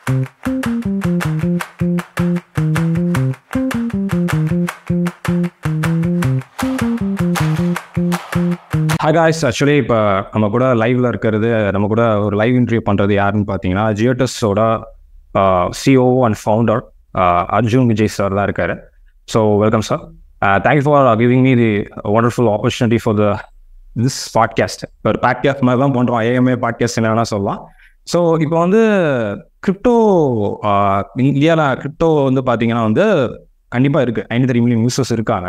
Hi guys, actually இப்போ நம்ம கூட லைவ்ல இருக்கிறது, நம்ம கூட ஒரு லைவ் இன்டர்வியூ பண்ணுறது யாருன்னு பார்த்தீங்கன்னா ஜியோடஸோட CEO and founder Arjun Vijay sir தான் இருக்காரு. So welcome sir. Thank you for giving me the wonderful opportunity for this podcast. ஒரு பாட்காஸ்ட் மாதிரி தான் பண்ணுறோம், ஏஎம்ஏ பாட்காஸ்ட் என்னன்னா சொல்லலாம். ஸோ இப்போ வந்து கிரிப்டோ இந்தியாவில் கிரிப்டோ வந்து பார்த்தீங்கன்னா வந்து கண்டிப்பாக இருக்குது. 93 மில்லியன் யூசர்ஸ் இருக்காங்க.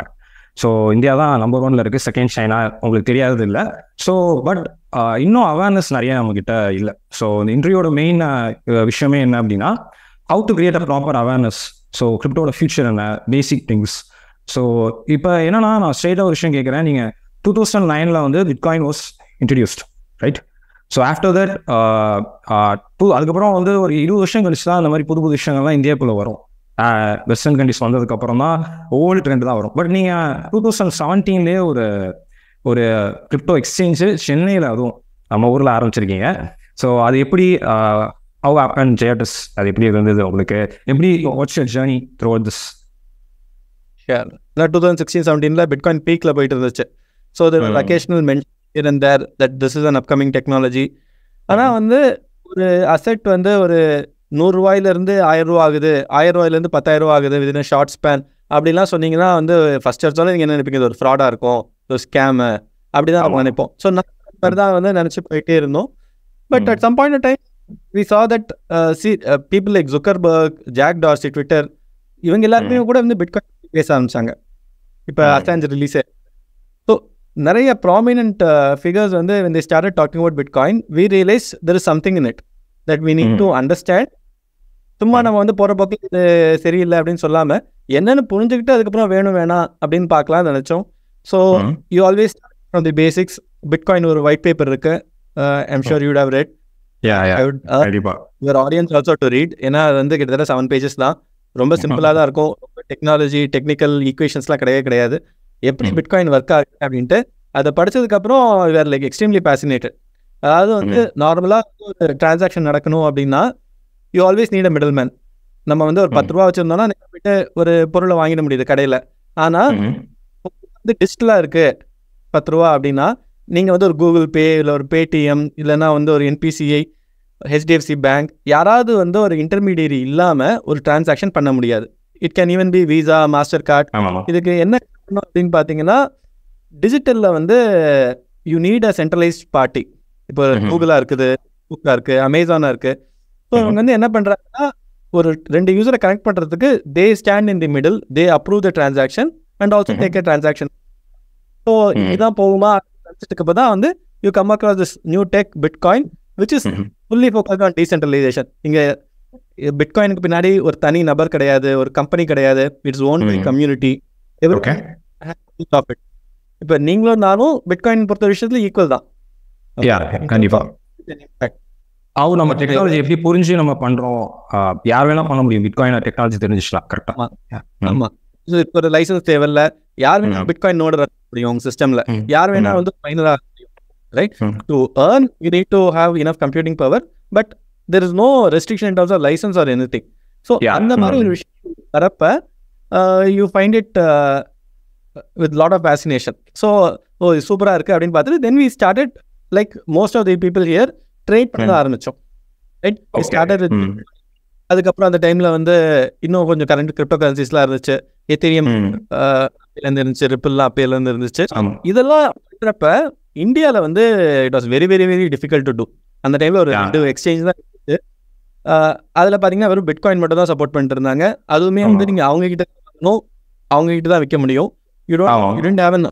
ஸோ இந்தியா தான் நம்பர் 1ல இருக்குது, செகண்ட் சைனா உங்களுக்கு தெரியாதது இல்லை. ஸோ பட் இன்னும் அவேர்னஸ் நிறைய நம்மக்கிட்ட இல்லை. ஸோ இந்த இன்டர்வியூட மெயின் விஷயமே என்ன அப்படின்னா, how to create a proper awareness. So கிரிப்டோட ஃபியூச்சர் என்ன, பேசிக் திங்ஸ். ஸோ இப்போ என்னன்னா, நான் ஸ்ட்ரெயிட்டாக ஒரு விஷயம் கேட்குறேன். நீங்கள் 2009 வந்து bitcoin was introduced, right? So after that அதுக்கப்புறம் வந்து ஒரு 20 வருஷம் கழிச்சு தான் அந்த மாதிரி புது புது விஷயங்கள்லாம் இந்தியாவுக்குள்ளே வரும். வெஸ்டர்ன் கண்ட்ரிஸ் வந்ததுக்கப்புறம் தான் ஓல்டு ட்ரெண்ட் தான் வரும். பட் நீங்கள் 2017 ஒரு கிரிப்டோ எக்ஸ்சேஞ்சு சென்னையில், அதுவும் நம்ம ஊரில் ஆரம்பிச்சிருக்கீங்க. ஸோ அது எப்படி ஹவ் ஹேப்பன் ஜியோடஸ், அது எப்படி இருந்தது உங்களுக்கு, எப்படி what's your journey through this? Share. 2016-17 bitcoin பீக்கில் போயிட்டு இருந்துச்சு. ஸோ அது occasional mention and there that this is an upcoming technology. ஆனால் வந்து ஒரு அசெட் வந்து ஒரு 100 ரூபாயிலேருந்து 1000 ரூபா ஆகுது, 1000 ரூபாயிலேருந்து 10,000 ரூபா ஆகுது வித்தின் ஷார்ட் ஸ்பேன் அப்படிலாம் சொன்னீங்கன்னா வந்து ஃபர்ஸ்ட் எடுத்தாலும் நீங்கள் என்ன நினைப்பீங்க, இது ஒரு ஃப்ராடாக இருக்கும், ஒரு ஸ்கேமு அப்படி தான் நம்ம நினைப்போம். ஸோ நம்ம தான் வந்து நினச்சி போயிட்டே இருந்தோம். But at some point of time we saw that people like Zuckerberg, Jack Dorsey, Twitter, இவங்க எல்லாருமே கூட வந்து பிட்காயின் பேச ஆரம்பிச்சாங்க. இப்போ அசாஞ்ச் ரிலீஸே. ஸோ நிறைய ப்ராமினன்ட் ஃபிகர்ஸ் வந்து when they started talking about Bitcoin, we realized there is something in it that we need to understand. சும்மா நம்ம வந்து போகிற பக்கம் இது சரியில்லை அப்படின்னு சொல்லாமல் என்னென்னு புரிஞ்சுக்கிட்டு அதுக்கப்புறம் வேணும் வேணாம் அப்படின்னு பார்க்கலாம்னு நினச்சோம். So you always from the basics. Bitcoin ஒரு ஒயிட் பேப்பர் இருக்கு, I'm sure you'd have read. Your audience also to read. ஏன்னா அது வந்து கிட்டத்தட்ட 7 pages தான். ரொம்ப சிம்பிளாக தான் இருக்கும். டெக்னாலஜி டெக்னிக்கல் ஈக்குவேஷன்ஸ்லாம் கிடையாது. எப்படி பிட்காயின் ஒர்க் ஆகுது அப்படின்ட்டு அதை படித்ததுக்கப்புறம் வேர் லைக் எக்ஸ்ட்ரீம்லி பேசினேட்டட். அதாவது வந்து நார்மலாக ஒரு டிரான்சாக்ஷன் நடக்கணும் அப்படின்னா you always need a middle man. நம்ம வந்து ஒரு 10 ரூபா வச்சுருந்தோம்னா நீங்கள் போய்ட்டு ஒரு பொருளை வாங்கிட முடியுது கடையில். ஆனால் வந்து டிஜிட்டலாக இருக்குது 10 ரூபா அப்படின்னா நீங்கள் வந்து ஒரு கூகுள் பே இல்லை ஒரு பேடிஎம் இல்லைன்னா வந்து ஒரு என்பிசிஐ, ஹெச்டிஎஃப்சி பேங்க், யாராவது வந்து ஒரு இன்டர்மீடியரி இல்லாமல் ஒரு டிரான்சாக்ஷன் பண்ண முடியாது. It can even B visa, master card. இதுக்கு என்ன அப்படின்னு பார்த்தீங்கன்னா, டிஜிட்டலில் வந்து you need a centralised party. இப்போ கூகுளாக இருக்குது, ஃபேஸ்புக்காக இருக்குது, அமேசானாக இருக்குது. ஸோ அவங்க வந்து என்ன பண்ணுறாங்கன்னா, ஒரு 2 யூசரை கனெக்ட் பண்ணுறதுக்கு தே stand in the middle, they approve the transaction and also take a transaction. So இதுதான் போகுமா நினச்சிட்டு தான் வந்து you come across this new tech bitcoin which is fully focused on decentralisation. இங்கே பிட்காயினுக்கு பின்னாடி ஒரு தனி நபர் கிடையாது, ஒரு கம்பெனி கிடையாது. It's own by community. இப்போ நீங்களும் நானும் பிட்காயின் பொறுத்த விஷயத்துல ஈக்குவல் தான். கண்டிப்பாக. அவங்க நம்ம டெக்னாலஜி எப்படி புரிஞ்சு நம்ம பண்றோம், யார் வேணா பண்ண முடியும். பிட்காயின் டெக்னாலஜி தெரிஞ்சிக்கலாம். கரெக்டா? ஆமா. இப்போ ஒரு லைசன்ஸ் தேவையில்ல, யார் வேணா பிட்காயின் நோட் ரன் முடியும் உங்க சிஸ்டம்ல. யார் வேணா வந்து மைனரா முடியும், right? To earn you need to have enough computing power, but there is no restriction in terms of license or anything. So அந்த மாதிரி ஒரு விஷயம் வரப்ப you find it with lot of fascination. So சூப்பரா இருக்கு அப்படின்னு பார்த்துட்டு then we started like most of the people here trade பண்ண ஆரம்பிச்சோம், ரைட்? ஸ்டார்டட். அதுக்கப்புறம் அந்த டைம்ல வந்து இன்னும் கொஞ்சம் கரண்ட் கிரிப்டோ கரன்சிஸ்லாம் இருந்துச்சு. எத்தீரியம் இருந்துச்சு, ரிப்பிள்லாம் அப்பேலேருந்து இருந்துச்சு. இதெல்லாம் இருக்கிறப்ப இந்தியாவில் வந்து it was very very very difficult to do. அந்த டைம்ல ஒரு 2 எக்ஸ்சேஞ்ச் தான் இருந்துச்சு. அதில் பார்த்தீங்கன்னா வெறும் பிட்காயின் மட்டும் தான் சப்போர்ட் பண்ணிட்டு இருந்தாங்க. அதுவுமே வந்து நீங்கள் அவங்க கிட்ட தான் விற்க முடியும். You don't have an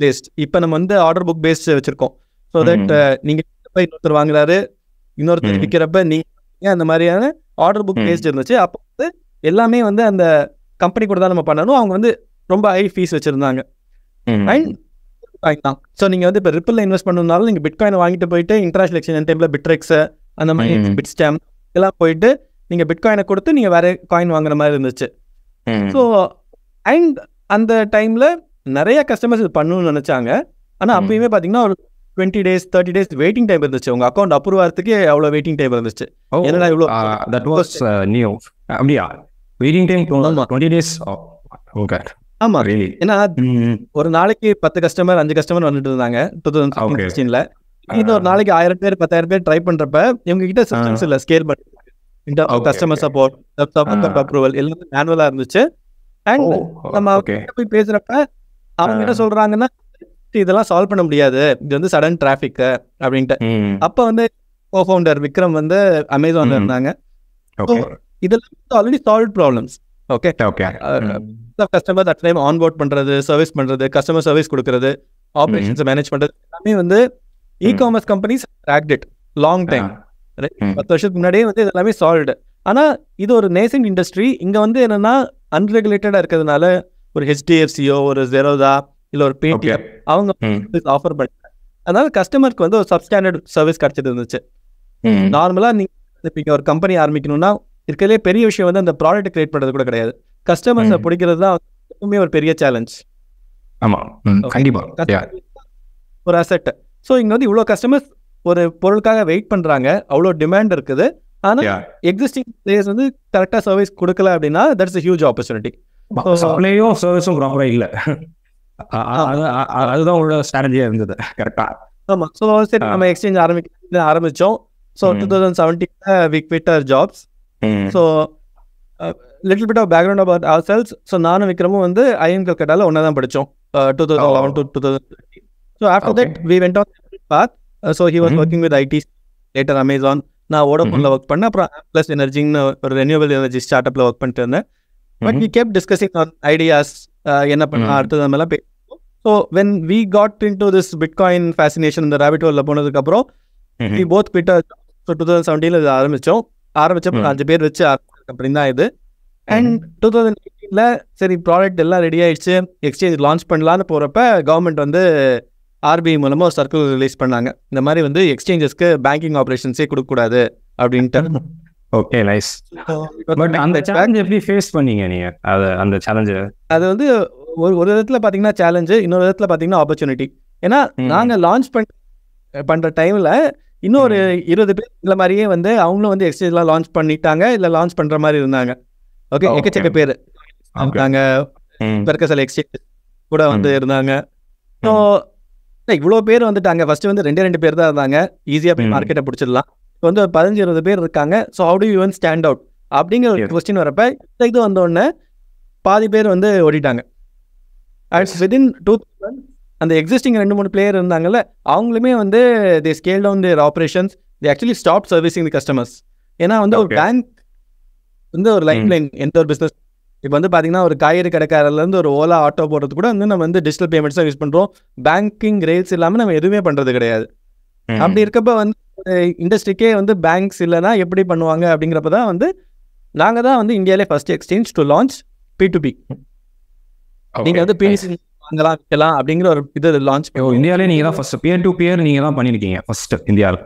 list. இப்போ நம்ம வந்து ஆர்டர் புக் பேஸ்ட் வச்சிருக்கோம். ஸோ தட் நீங்கள் இன்னொருத்தர் வாங்குறாரு, இன்னொருத்தர் விற்கிறப்ப நீங்க அந்த மாதிரியான ஆர்டர் புக் பேஸ்ட் இருந்துச்சு. அப்போ வந்து எல்லாமே வந்து அந்த கம்பெனி கூட தான் நம்ம பண்ணணும். அவங்க வந்து ரொம்ப ஹை ஃபீஸ் வச்சிருந்தாங்க. அண்ட் ஸோ நீங்கள் வந்து இப்போ ரிப்பிள் இன்வெஸ்ட் பண்ணணும்னாலும் நீங்கள் பிட்காயின் வாங்கிட்டு போயிட்டு இன்டர்நேஷனல் எக்ஸ்சேஞ்ச் டைம்ல பிட்ரெக்ஸ் அந்த மாதிரி பிட் ஸ்டாம் எல்லாம் போயிட்டு நீங்கள் பிட்காயினை கொடுத்து நீங்கள் வேற காயின் வாங்குற மாதிரி இருந்துச்சு. ஸோ அண்ட் அந்த டைம்ல நிறைய கஸ்டமர்ஸ் இது பண்ணணும்னு நினைச்சாங்க. ஆனால் அப்பயுமே பார்த்தீங்கன்னா ஒரு 20 days 30 days வெயிட்டிங் டைம் இருந்துச்சு. உங்க அக்கௌண்ட் அப்ரூவ் ஆகிறதுக்கு அவ்வளோ வெயிட்டிங் டைம் இருந்துச்சு. என்னடா இவ்வளோ தட் வாஸ் நியூ. அப்படியா? Waiting time 20 days. ஓகே. ஆமா, ஏன்னா ஒரு நாளைக்கு 10 கஸ்டமர் 5 கஸ்டமர் வந்துட்டு இருந்தாங்க 2016ல. இன்னொரு நாளைக்கு 1000 பேர் 10,000 பேர் ட்ரை பண்றப்ப இவங்க கிட்ட சிஸ்டம்ஸ் இல்ல ஸ்கேல் பண்ணி கஸ்டமர் சப்போர்ட் அப்ரூவல் எல்லாமே மேனுவலா இருந்துச்சு. அண்ட் நம்ம போய் பேசுறப்ப அவங்க என்ன சொல்றாங்கன்னா இதெல்லாம் சால்வ் பண்ண முடியாது, இது வந்து சடன் டிராபிக் அப்படின்ட்டு. அப்ப வந்து கோஃபவுண்டர் விக்ரம் வந்து அமேசான்ல இருந்தாங்க. இதெல்லாம் already solve problems. Okay, customer at time onboard பண்றது, சர்வீஸ் பண்றது, கஸ்டமர் சர்வீஸ் கொடுக்கறது, ஆபரேஷன்ஸ் மேனேஜ் பண்றது எல்லாமே வந்து e-commerce companies cracked it long time. 10 வருஷத்துக்கு முன்னாடியே வந்து இது எல்லாமே சால்வ்டு. ஆனா இது ஒரு நேசன்ட் இண்டஸ்ட்ரி. இங்க வந்து என்னன்னா அன்ரெகுலேட்டடா இருக்கிறதுனால ஒரு ஹெச்டிஎஃப்சியோ ஒரு ஜெரோதா இல்ல ஒரு பேடிஎம் அவங்க ஆஃபர் பண்ணாங்க. அதனால கஸ்டமருக்கு வந்து ஒரு சப்ஸ்டாண்டர்ட் சர்வீஸ் கிடைச்சிட்டு இருந்துச்சு. நார்மலா நீங்க ஒரு கம்பெனி ஆரம்பிக்கணும்னா இருக்கிறதுலே பெரிய விஷயம் வந்து அந்த ப்ராடக்ட் கிரியேட் பண்றது கூட கிடையாது. கஸ்டமர்ஸை பிடிக்கிறது தான் எப்பவுமே ஒரு பெரிய சேலஞ்ச். ஆமா, கண்டிப்பா ஒரு அசெட். ஸோ இங்க வந்து இவ்வளோ கஸ்டமர்ஸ் ஒரு பொருளுக்காக வெயிட் பண்றாங்க, அவ்வளோ டிமாண்ட் இருக்குது. ஆனா எக்ஸிஸ்டிங் பிளேயர்ஸ் வந்து கரெக்டா சர்வீஸ் கொடுக்கல அப்படின்னா தட்ஸ் a huge opportunity. சப்ளையும் சர்வீஸும் ப்ராப்பரா இல்ல. அதுதான் உங்களோட ஸ்ட்ராட்டஜியா இருந்தது. கரெக்டா? ஆமா. ஸோ சரி நம்ம எக்ஸ்சேஞ்ச் ஆரம்பிச்சோம். So 2017 we quit our jobs. So little bit of background about ourselves. So நானும் விக்ரமும் வந்து ஐஎம் கல்கட்டாவில் ஒன்றா தான் படித்தோம் 2011 to 2013. So after that we went on path. So he was working with IT, later Amazon. நான் வோடஃபோனில் work பண்ணேன். அப்புறம் ப்ளஸ் எனர்ஜின்னு ஒரு ரெனியூவபிள் எனர்ஜி ஸ்டார்ட் அப்பில் ஒர்க் பண்ணிட்டு இருந்தேன். But we kept discussing on ideas, என்ன பண்ணலாம் அடுத்தது நம்மலாம் பேசுவோம். So when we got into this bitcoin fascination இந்த ராபிட் ஹோலில் போனதுக்கப்புறம் வி போத் குவிட். ஸோ 2017 இது ஆரம்பிச்சப்போ 5 பேர் வச்சு அப்படின்னு தான் இது. அண்ட் 2018ல சரி ப்ராடக்ட் எல்லாம் ரெடி ஆயிடுச்சு, எக்ஸ்சேஞ்ச் லான்ச் பண்ணலான்னு போகிறப்ப கவர்மெண்ட் வந்து ஆர்பிஐ மூலமாக ஒரு சர்க்குலர் ரிலீஸ் பண்ணாங்க. இந்த மாதிரி வந்து எக்ஸ்சேஞ்சஸ்க்கு பேங்கிங் ஆப்ரேஷன்ஸே கொடுக்கக்கூடாது அப்படின்ட்டு. Okay, nice. பட் அந்த சேலஞ்ச் எப்படி ஃபேஸ் பண்ணீங்க நீங்க? அந்த சேலஞ்ச் அது வந்து ஒரு விதத்தில் பார்த்தீங்கன்னா சேலஞ்சு, இன்னொரு விதத்தில் பார்த்தீங்கன்னா ஆப்பர்ச்சுனிட்டி. ஏன்னா நாங்கள் லான்ச் பண்ணுற டைமில் இன்னொரு 20 பேர் இந்த மாதிரியே வந்து அவங்களும் வந்து எக்ஸ்சேஞ்ச்லாம் லான்ச் பண்ணிட்டாங்க, இல்லை லான்ச் பண்ணுற மாதிரி இருந்தாங்க. ஓகே, எக்கச்சக்க பேர் இருந்தாங்க. இப்போ இருக்க சில எக்ஸ்சேஞ்ச் கூட வந்து இருந்தாங்க. ஸோ இவ்வளோ பேர் வந்துட்டாங்க. ஃபர்ஸ்ட் வந்து 2 பேர் தான் இருந்தாங்க, ஈஸியாக போய் மார்க்கெட்டை பிடிச்சிடலாம். இப்போ வந்து 15-20 பேர் இருக்காங்க. So how to you one stand out அப்படிங்கிற ஒரு கொஸ்டின் வரப்ப இது வந்தோடனே பாதி பேர் வந்து ஓடிட்டாங்க. வித்தின் 2 அந்த எக்ஸிஸ்டிங் 2-3 பிளேயர் இருந்தாங்கல்ல, அவங்களுமே வந்து they scale down their operations, they actually stop servicing the customers. ஏன்னா வந்து ஒரு பேங்க் வந்து ஒரு லைஃப் லைன் எந்த ஒரு பிஸ்னஸ். இப்போ வந்து பார்த்தீங்கன்னா ஒரு காய்கறி கடைக்காரர்லேருந்து ஒரு ஓலா ஆட்டோ போடுறது கூட வந்து நம்ம வந்து டிஜிட்டல் பேமெண்ட்ஸ் தான் யூஸ் பண்ணுறோம். பேங்கிங் ரேட்ஸ் இல்லாமல் நம்ம எதுவுமே பண்ணுறது கிடையாது. அப்படி இருக்கப்ப வந்து இண்டஸ்ட்ரிக்கே வந்து பேங்க்ஸ் இல்லைன்னா எப்படி பண்ணுவாங்க அப்படிங்கிறப்ப தான் வந்து நாங்கள் தான் வந்து இந்தியாவிலே first exchange to launch P2P. நீங்கள் வந்து பிடிசி வாங்கலாம் விற்கலாம் அப்படிங்கிற ஒரு இது லான்ச். இந்தியாவிலே நீங்கள் தான் ஃபர்ஸ்ட் பியர் டு பியர் நீங்கள் தான் பண்ணியிருக்கீங்க ஃபர்ஸ்ட் இந்தியாவில்.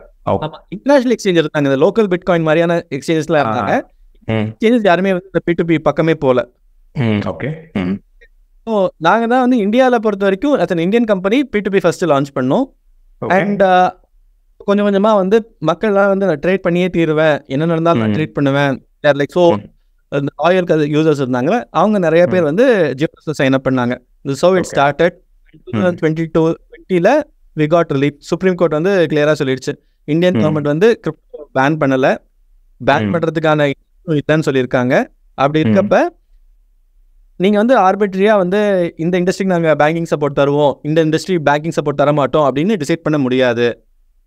இன்டர்நேஷனல் எக்ஸ்சேஞ்ச் இருந்தாங்க, இந்த லோக்கல் பிட்காயின் மாதிரியான எக்ஸ்சேஞ்சஸ்லாம் இருந்தாங்க. எக்ஸ்சேஞ்சஸ் யாருமே வந்து இந்த P2P பக்கமே போகல. ஓகே. ஸோ நாங்கள் தான் வந்து இந்தியாவில் பொறுத்த வரைக்கும் அத்தனை Indian company P2P first launch பண்ணோம். அண்ட் கொஞ்சம் கொஞ்சமாக வந்து மக்கள்லாம் வந்து நான் ட்ரேட் பண்ணியே தீருவேன், என்ன நடந்தாலும் நான் ட்ரேட் பண்ணுவேன். லைக் ஸோ இந்த ஆயில் யூசர்ஸ் இருந்தாங்க, அவங்க நிறைய பேர் வந்து ஜியோடஸில் சைன் அப் பண்ணாங்க. So it started 2020 we got relief. Supreme Court வந்து கிளியராக சொல்லிடுச்சு, இந்தியன் கவர்மெண்ட் வந்து கிரிப்டோ பேன் பண்ணலை, பேன் பண்ணுறதுக்கான இல்லைன்னு சொல்லியிருக்காங்க. அப்படி இருக்கப்ப நீங்கள் வந்து ஆர்பிட்ரியாக வந்து இந்த இண்டஸ்ட்ரிக்கு நாங்கள் பேங்கிங் சப்போர்ட் தருவோம், இந்த இண்டஸ்ட்ரி பேங்கிங் சப்போர்ட் தர மாட்டோம் அப்படின்னு டிசைட் பண்ண முடியாது.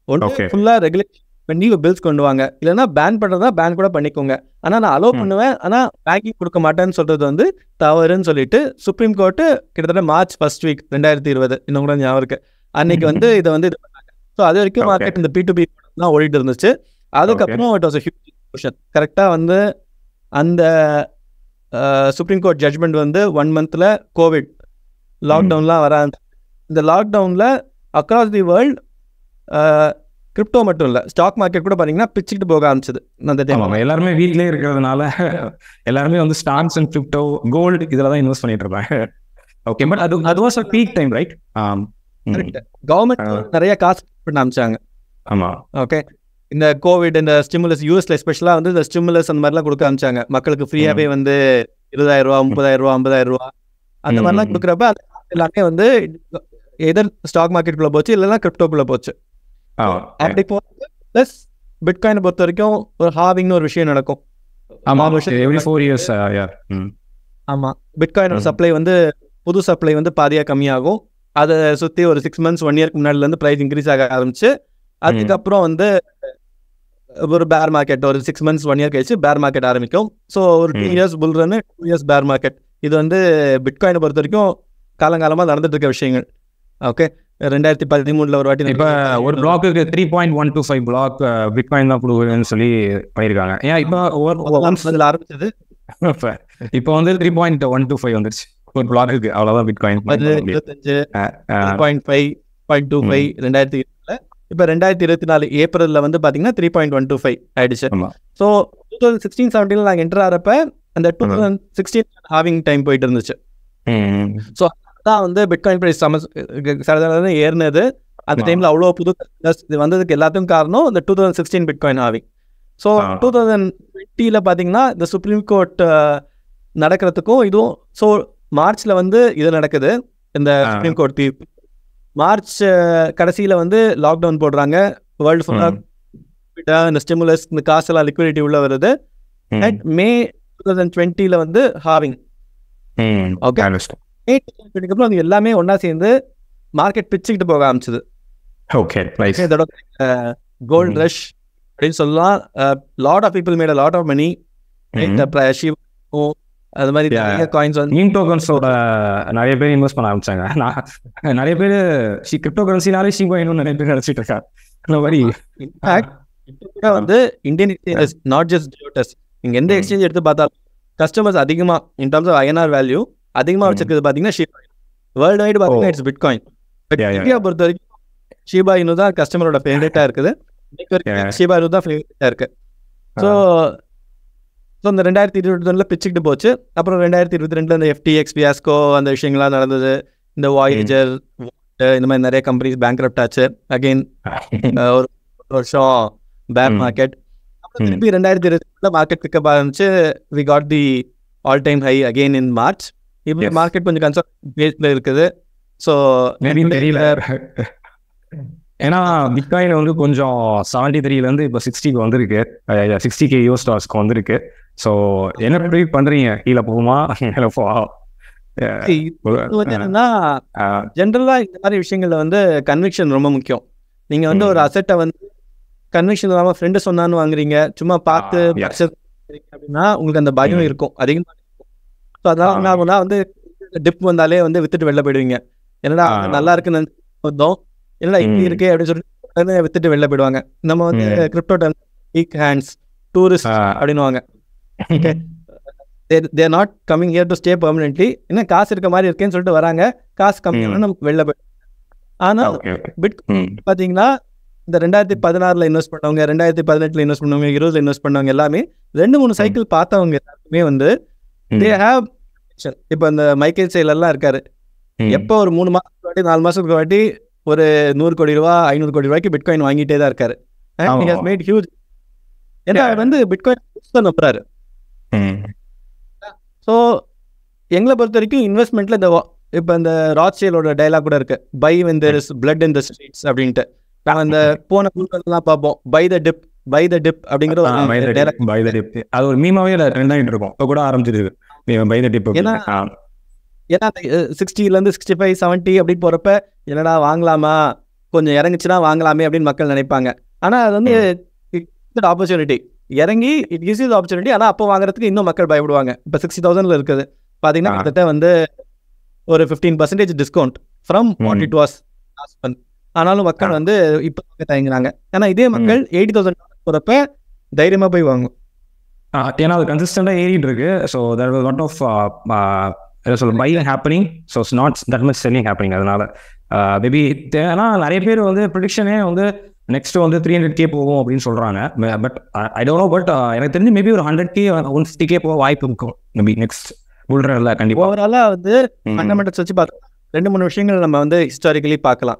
ஒன்று ஃபுல்லாக ரெகுலேஷன் பண்ணி பில்ஸ் கொண்டு வாங்க, இல்லைன்னா பேன் பண்ணுறதா பேன் கூட பண்ணிக்கோங்க, ஆனால் நான் அலோவ் பண்ணுவேன் ஆனால் பேங்கிங் கொடுக்க மாட்டேன்னு சொல்கிறது வந்து தவறுன்னு சொல்லிட்டு சுப்ரீம் கோர்ட்டு கிட்டத்தட்ட மார்ச் 1st week 2020 இன்னும் கூட ஞாபகம் இருக்கு, அன்னைக்கு வந்து இதை வந்து இது பண்ணாங்க. ஸோ அது வரைக்கும் மார்க்கெட் இந்த P2P தான் ஓடிட்டு இருந்துச்சு. அதுக்கப்புறம் it was a huge discussion. கரெக்டாக வந்து அந்த சுப்ரீம் கோர்ட் ஜட்ஜ்மெண்ட் வந்து 1 monthல கோவிட் லாக்டவுன்லாம் வர, இந்த லாக்டவுனில் அக்ராஸ் தி வேர்ல்டு கிரிப்டோ மட்டும் இல்லை ஸ்டாக் மார்க்கெட் கூட பார்த்தீங்கன்னா பிச்சுக்கிட்டு போக ஆரம்பிச்சது அந்த டைம். எல்லாருமே வீட்டிலே இருக்கிறதுனால எல்லாருமே வந்து ஸ்டாக்ஸ் அண்ட் கிரிப்டோ கோல்டு இதில் தான் இன்வெஸ்ட் பண்ணிட்டு இருப்பாங்க. ஓகே, பட் அது was a peak time right? Government நிறைய காசு பண்ண அமைச்சாங்க. ஆமாம். ஓகே, இந்த கோவிட் இந்த ஸ்டிமுலஸ் யூஎஸ்ல ஸ்பெஷலாக வந்து இந்த ஸ்டிமுலஸ் அந்த மாதிரிலாம் கொடுக்க அமைச்சாங்க. மக்களுக்கு ஃப்ரீயாகவே வந்து 20,000 ரூபா 30,000 ரூபா 50,000 ரூபா அந்த மாதிரிலாம் கொடுக்குறப்ப அது எல்லாமே வந்து எதர் ஸ்டாக் மார்க்கெட்டுக்குள்ள போச்சு இல்லைன்னா கிரிப்டோக்குள்ள போச்சு. அப்படி போகிறது ப்ளஸ் பிட்காயினை பொறுத்த வரைக்கும் ஒரு ஹாவிங்னு ஒரு விஷயம் நடக்கும். ஆமாம், பிட்காயினோட சப்ளை வந்து புது சப்ளை வந்து பாதியாக கம்மியாகும். அதை சுற்றி ஒரு 6 months 1 yearக்கு முன்னாடிலேருந்து ப்ரைஸ் இன்க்ரீஸ் ஆக ஆரம்பிச்சு அதுக்கப்புறம் வந்து ஒரு பேர் மார்க்கெட் ஒரு 6 months 1 year கழிச்சு பேர் மார்க்கெட் ஆரம்பிக்கும். ஸோ ஒரு 2 years புல் ரன் 2 years பேர் மார்க்கெட். இது வந்து பிட்காயினை பொறுத்த வரைக்கும் காலங்காலமாக நடந்துட்டு இருக்க விஷயங்கள். ஓகே, 2013 ஒரு வாட்டி இப்போ ஒரு பிளாக்கு 3.125 பிளாக் பிட்காயின் தான் கொடுக்குறேன்னு சொல்லி பண்ணியிருக்காங்க. ஏன் இப்போ அதில் ஆரம்பிச்சது இப்போ வந்து 3.125 வந்துருச்சு ஒரு பிளாக்கு. அவ்வளோதான் பிட்காயின் 25.25 2020. இப்போ 2024 ஏப்ரலில் வந்து பார்த்தீங்கன்னா 3.125 ஆயிடுச்சு. ஸோ 2016-17 நாங்கள் என்டர் ஆகிறப்ப அந்த 2016 ஹாவிங் டைம் போயிட்டு இருந்துச்சு. ஸோ அதான் வந்து பிட்காயின் ப்ரைஸ் சாதாரண ஏறினது. அந்த டைமில் அவ்வளோ புது இது வந்ததுக்கு எல்லாத்துக்கும் காரணம் இந்த 2016 பிட்காயின் ஹாவிங். ஸோ 2020 பார்த்தீங்கன்னா இந்த சுப்ரீம் கோர்ட் நடக்கிறதுக்கும் இதுவும். ஸோ மார்ச்சில் வந்து இது நடக்குது, இந்த சுப்ரீம் கோர்ட் தீர்ப்பு. மார்ச் கடைசியில் வந்து லாக்டவுன் போடுறாங்க. வேர்ல்டு ஃபுல்லாக இந்த ஸ்டிமுலஸ் இந்த காசெல்லாம் லிக்விடிட்டி உள்ள வருது. அட் மே 2020 வந்து ஹாவிங். ஓகே, மே 2020 அப்புறம் அது எல்லாமே ஒன்றா சேர்ந்து மார்க்கெட் பிச்சுக்கிட்டு போக ஆரம்பிச்சது. ஓகே, இதோட கோல்ட் ரஷ் அப்படின்னு சொல்லலாம். Lot of people made lot of money. அது மாதிரி நிறைய காயின்ஸ் வந்து மீம் டோக்கன்ஸோட நிறைய பேர் இன்வெஸ்ட் பண்ண ஆரம்பிச்சாங்க. நிறைய பேர் கிரிப்டோ கரன்சினாலே ஷிபாயினும் நிறைய பேர் நினைச்சிட்டு இருக்காங்க. அந்த மாதிரி இப்போ வந்து Indian exchanges not just Giottus, நீங்கள் எந்த எக்ஸ்சேஞ்ச் எடுத்து பார்த்தாலும் கஸ்டமர்ஸ் அதிகமாக in terms of INR value அதிகமாக வச்சிருக்கிறது பார்த்தீங்கன்னா ஷிபாயினு. வேர்ல்டு வைடு பார்த்தீங்கன்னா இட்ஸ் பிட்காயின். இந்தியா பொறுத்த வரைக்கும் ஷிபாயினு தான் கஸ்டமரோட ஃபேவரேட்டாக இருக்குது. ஷிபாயினு தான் ஃபேவரேட்டாக இருக்கு. ஸோ இந்த 2021 பிச்சுக்கிட்டு போச்சு. அப்புறம் 2022 இந்த FTX ஃபியாஸ்கோ அந்த விஷயங்கள்லாம் நடந்தது. இந்த வாயேஜர் இந்த மாதிரி நிறைய கம்பெனிஸ் பேங்க்ரப்ட் ஆச்சு. அகெயின் ஒரு வருஷம் பேர் மார்க்கெட். அப்புறம் திருப்பி 2022 மார்க்கெட் பிக்கப் ஆரம்பிச்சு we got the all time high again in March. இப்போ மார்க்கெட் கொஞ்சம் கன்சர்வேட்டிவ்ல இருக்குது. ஸோ தெரியல, ஏன்னா பிட்காயின் வந்து கொஞ்சம் 73லேருந்து இப்போ 60க்கு வந்திருக்கு. 60K US$ வந்திருக்கு. ஸோ என்ன ப்ரிடிக்ட் பண்றீங்க? கீழே போகுமா மேலே போவா? என்னன்னா ஜென்ரலா இந்த மாதிரி விஷயங்கள்ல வந்து கன்விக்ஷன் ரொம்ப முக்கியம். நீங்க வந்து ஒரு அசெட்டை வந்து கன்விக்ஷன் இல்லாம ஃப்ரெண்டு சொன்னான்னு வாங்குறீங்க, சும்மா பார்த்து அப்படின்னா உங்களுக்கு அந்த பயம் இருக்கும், அதிகமாக இருக்கும். ஸோ அதனால என்ன ஆகும்னா வந்து டிப் வந்தாலே வந்து வித்துட்டு வெளில போயிடுவீங்க. என்னடா நல்லா இருக்குன்னு வந்தோம், என்னடா இப்படி இருக்கு அப்படின்னு சொல்லிட்டு வித்துட்டு வெளில போயிடுவாங்க. நம்ம வந்து கிரிப்டோ வீக் ஹேண்ட்ஸ் டூரிஸ்ட் அப்படின்னுவாங்க. they are not coming here to stay permanently. என்ன காசு இருக்க மாதிரி இருக்கேன்னு சொல்லிட்டு வராங்க, காசு கம்மியான நமக்கு வெளில போய். ஆனால் பிட்காயின் பார்த்தீங்கன்னா இந்த 2016 இன்வெஸ்ட் பண்ணவங்க, 2018 இன்வெஸ்ட் பண்ணவங்க, 20 இன்வெஸ்ட் பண்ணவங்க எல்லாமே 2-3 சைக்கிள் பார்த்தவங்க எல்லாருமே வந்து they have. இப்போ இந்த மைக்கேல் சேலர்லாம் இருக்காரு, எப்போ ஒரு 3 மாதத்துக்கு வாட்டி 4 மாதத்துக்கு வாட்டி ஒரு 100 கோடி ரூபா 500 கோடி ரூபாய்க்கு பிட்காயின் வாங்கிட்டே தான் இருக்காரு. he has made huge. ஏன்னா வந்து பிட்காயின் நம்புறாரு. ஸோ எங்களை பொறுத்த வரைக்கும் இன்வெஸ்ட்மெண்ட்ல இந்த இப்போ இந்த ராத்ஷைல்டோட டைலாக் கூட இருக்கு, by when there is blood in the streets அப்படின்ட்டு. நாங்கள் இந்த போன குழுக்கள்லாம் பார்ப்போம், பை த டிப் அப்படிங்கிற ஒரு டைலாக். பை த டிப் அது ஒரு மீமாவே ட்ரெண்ட் ஆகிட்டு இருக்கும். இப்போ கூட ஆரம்பிச்சிருக்கு பை த டிப். ஏன்னா 60லேருந்து 65 70 அப்படி போகிறப்ப என்னடா வாங்கலாமா, கொஞ்சம் இறங்குச்சுன்னா வாங்கலாமே அப்படின்னு மக்கள் நினைப்பாங்க. ஆனால் அது வந்து ஆப்பர்ச்சுனிட்டி இறங்கி it gives you the opportunity. ஆனால் அப்போ வாங்குறதுக்கு இன்னும் மக்கள் பயப்படுவாங்க. இப்போ 60,000 இருக்குது பார்த்தீங்கன்னா கிட்டத்தட்ட வந்து ஒரு 15% discount from what it was last month. ஆனாலும் மக்கள் வந்து இப்போ தயங்குறாங்க. ஏன்னா இதே மக்கள் 80,000 போகிறப்ப தைரியமாக போய் வாங்கும். ஏன்னா அது கன்சிஸ்டண்டாக ஏறிட்டு இருக்கு. So there was lot of buying happening. So it's not that much selling happening. அதனால மேபி ஏன்னா நிறைய பேர் வந்து ப்ரிடிக்ஷனே வந்து நெக்ஸ்ட் வந்து 300K போகும் அப்படின்னு சொல்றாங்க. But I don't know. But எனக்கு தெரிஞ்சு மேபி ஒரு 100K 150K போக வாய்ப்பு இருக்கும் மேபி நெக்ஸ்ட் புல் ரன்ல. கண்டிப்பா ஓவராலா வந்து ஃபண்டமெண்டல்ஸ் வச்சு பார்த்தா 2-3 விஷயங்கள் நம்ம வந்து ஹிஸ்டாரிக்கலி பார்க்கலாம்.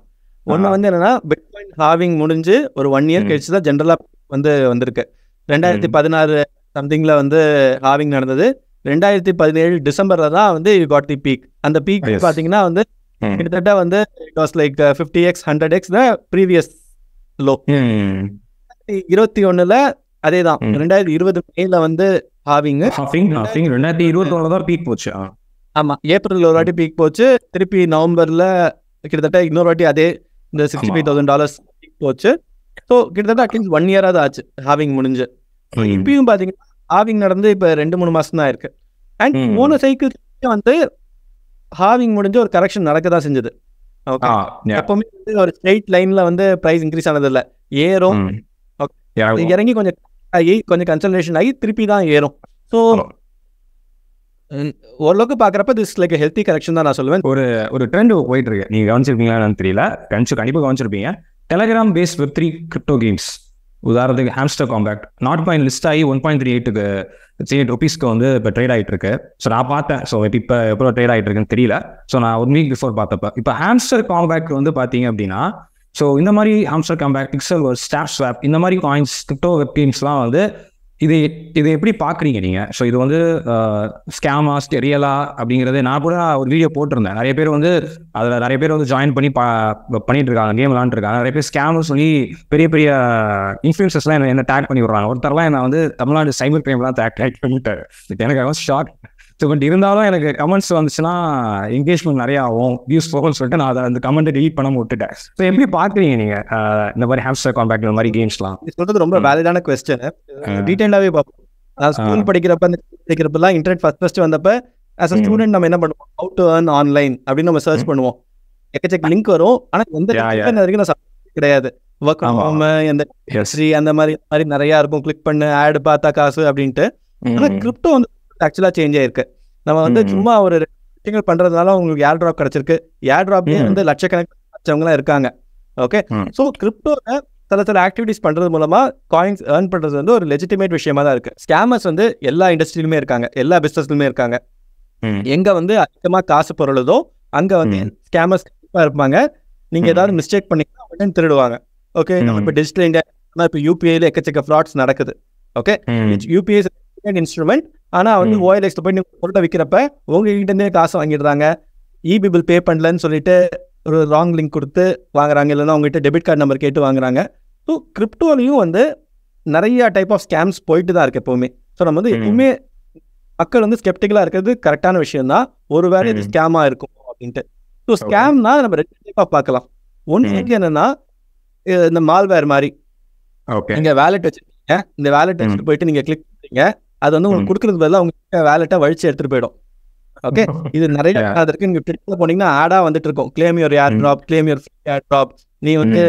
ஒன்று வந்து என்னன்னா, பிட்காயின் ஹாவிங் முடிஞ்சு ஒரு 1 இயர் கழிச்சு தான் ஜென்ரலாக வந்து வந்திருக்கு. 2016 சம்திங்கில் வந்து ஹாவிங் நடந்தது. 2017 டிசம்பர்ல தான் வந்து யூ காட் தி பீக். அந்த பீக் பார்த்தீங்கன்னா வந்து கிட்டத்தட்ட வந்து it was like 50x 100x the previous low. 2021 அதே தான் 2020 மேல வந்து ஹாவிங் 2021 தான் பீக் போச்சு. ஆமா, ஏப்ரல் ஒரு வாட்டி பீக் போச்சு. திருப்பி நவம்பர்ல கிட்டத்தட்ட இன்னொரு வாட்டி அதே இந்த $65,000 பீக் போச்சு. ஸோ கிட்டத்தட்ட அட்லீஸ்ட் 1 இயராவது ஆச்சு ஹாவிங் முடிஞ்சு. இப்பயும் பாத்தீங்கன்னா ஹாவிங் நடந்து இப்ப 2-3 மாசம் தான் இருக்கு. அண்ட் போன சைக்கிள் வந்து ஹாவிங் முடிஞ்சு ஒரு கரெக்ஷன் நடக்க தான் செஞ்சது. எப்பவுமே வந்து ஒரு ஸ்ட்ரெயிட் லைன்ல வந்து பிரைஸ் இன்க்ரீஸ் ஆனது இல்ல, ஏறும், இறங்கி கொஞ்சம் ஆகி கொஞ்சம் கன்சல்டேஷன் ஆகி திருப்பி தான் ஏறும். ஸோ ஓரளவுக்கு பாக்குறப்ப திஸ் லைக் ஹெல்த்தி கரெக்ஷன் தான் நான் சொல்லுவேன். ஒரு ட்ரெண்ட் போயிட்டு இருக்கு, நீங்க கவனிச்சிருப்பீங்களான்னு தெரியல, கண்டிப்பா கவனிச்சிருப்பீங்க. Telegram based Web3 crypto games, உதாரணத்துக்கு Hamster Kombat not point list ஆகி 1.38 ₹38 வந்து இப்போ ட்ரேட் ஆகிட்டு இருக்கு. ஸோ நான் பார்த்தேன். ஸோ இப்போ எப்போ ட்ரேட் ஆகிட்டு இருக்குன்னு தெரியல. ஸோ நான் 1 வீக் பிஃபோர் பார்த்தப்ப இப்போ ஹாம்ஸ்டர் காம்பேக்ட் வந்து பார்த்தீங்க அப்படின்னா, ஸோ இந்த மாதிரி Hamster Kombat, Pixel, stop swap, இந்த மாதிரி காயின்ஸ், கிரிப்டோ வெப் கேம்ஸ்லாம் வந்து இது எப்படி பார்க்குறீங்க நீங்கள்? ஸோ இது வந்து ஸ்கேமா ரியலா அப்படிங்கிறது நான் கூட ஒரு வீடியோ போட்டிருந்தேன். நிறைய பேர் வந்து அதில் நிறைய பேர் வந்து ஜாயின் பண்ணி பண்ணிட்டு இருக்காங்க, கேம் விளாண்டுருக்காங்க. நிறைய பேர் ஸ்கேம்னு சொல்லி பெரிய பெரிய இன்ஃப்ளூயன்சர்ஸ்லாம் என்ன டேக் பண்ணி விடுறாங்க. ஒருத்தர்லாம் என்ன வந்து தமிழ்நாடு சைபர் கிரைம்லாம் டேக் பண்ணிட்டாரு. எனக்கு ஷாக். ஸோ பட் இருந்தாலும் எனக்கு கமெண்ட்ஸ் வந்துச்சுன்னா என்கேஜ்மெண்ட் நிறைய ஆகும், வியூஸ் போகும்னு சொல்லிட்டு நான் அதை அந்த கமெண்ட்டை டெலீட் பண்ண விட்டுட்டேன். ஸோ எப்படி பார்க்குறீங்க நீங்கள் இந்த மாதிரி ஹாம்ஸ்டர் காம்பேக்ட் இந்த மாதிரி கேம்ஸ்லாம்? சொல்றது ரொம்ப வேலிடான கொஸ்டின். டீடைலாகவே பார்ப்போம். நான் ஸ்கூல் படிக்கிறப்பெல்லாம் இன்டர்நெட் ஃபர்ஸ்ட் வந்தப்ப ஆஸ் அ ஸ்டூடெண்ட் நம்ம என்ன பண்ணுவோம், ஹவ் டு earn ஆன்லைன் அப்படின்னு நம்ம சர்ச் பண்ணுவோம். எக்கச்சக்க லிங்க் வரும். ஆனால் எந்த வரைக்கும் நான் கிடையாது. ஒர்க் அந்த ஹிஸ்ட்ரி அந்த மாதிரி நிறையா இருக்கும். கிளிக் பண்ணு, ஆட் பார்த்தா காசு அப்படின்ட்டு. ஆனால் கிரிப்டோ வந்து ஆக்சுவலாக சேஞ்ச் ஆயிருக்கு. நம்ம வந்து சும்மா ஒரு விஷயங்கள் பண்றதுனால உங்களுக்கு ஏர் டிராப் கிடைச்சிருக்கு. ஏர் டிராப்லேயே வந்து லட்சக்கணக்கானவங்களாம் இருக்காங்க. ஓகே, ஸோ கிரிப்டோல சில ஆக்டிவிட்டிஸ் பண்றது மூலமா காயின்ஸ் ஏர்ன் பண்றது வந்து ஒரு லெஜிட்டிமேட் விஷயமா தான் இருக்கு. ஸ்கேமர்ஸ் வந்து எல்லா இண்டஸ்ட்ரியிலுமே இருக்காங்க, எல்லா பிசினஸ்லுமே இருக்காங்க. எங்க வந்து அதிகமா காசு பொருளுதோ அங்க வந்து ஸ்கேமர்ஸ் இருப்பாங்க. நீங்க ஏதாவது மிஸ்டேக் பண்ணீங்கன்னா உடனே திருடுவாங்க. ஓகே, நம்ம இப்போ டிஜிட்டல் இந்தியா, இப்போ யூபிஐல எக்கச்சக்க ஃப்ராட்ஸ் நடக்குது. Okay, UPI instrument. ஆனா வந்து OLX போய் நீங்க பொருளை விற்கிறப்ப உங்ககிட்ட இருந்தே காசு வாங்கிடுறாங்க. இபிபிள் பே பண்ணலன்னு சொல்லிட்டு ஒரு ராங் லிங்க் கொடுத்து வாங்குறாங்க, இல்லைன்னா உங்ககிட்ட டெபிட் கார்டு நம்பர் கேட்டு வாங்குறாங்க. ஸோ கிரிப்டோலையும் வந்து நிறைய டைப் ஆஃப் ஸ்கேம்ஸ் போயிட்டு தான் இருக்கு எப்பவுமே. ஸோ நம்ம வந்து எப்பவுமே மக்கள் வந்து ஸ்கெப்டிக்கலா இருக்கிறது கரெக்டான விஷயம் தான். ஒரு வேலை இது ஸ்கேமா இருக்கும் அப்படின்ட்டு. ஸோ ஸ்கேம்னா நம்ம 2 டைப்பா பார்க்கலாம். ஒன்று என்னன்னா இந்த மால்வேர் மாதிரி. நீங்க வேலெட் வச்சிருக்கீங்க, இந்த வேலெட் வச்சுட்டு போயிட்டு நீங்க கிளிக் பண்றீங்க, அது வந்து உங்களுக்கு கொடுக்கறது பதிலாக உங்க வேலெட்டை வழிச்சு எடுத்துட்டு போயிடும். ஓகே, இது நிறைய இருக்கு. நீங்க ட்விட்டர்ல போனீங்கன்னா ஆடா வந்துட்டு இருக்கும், claim your air drop, claim your air drop. நீ வந்து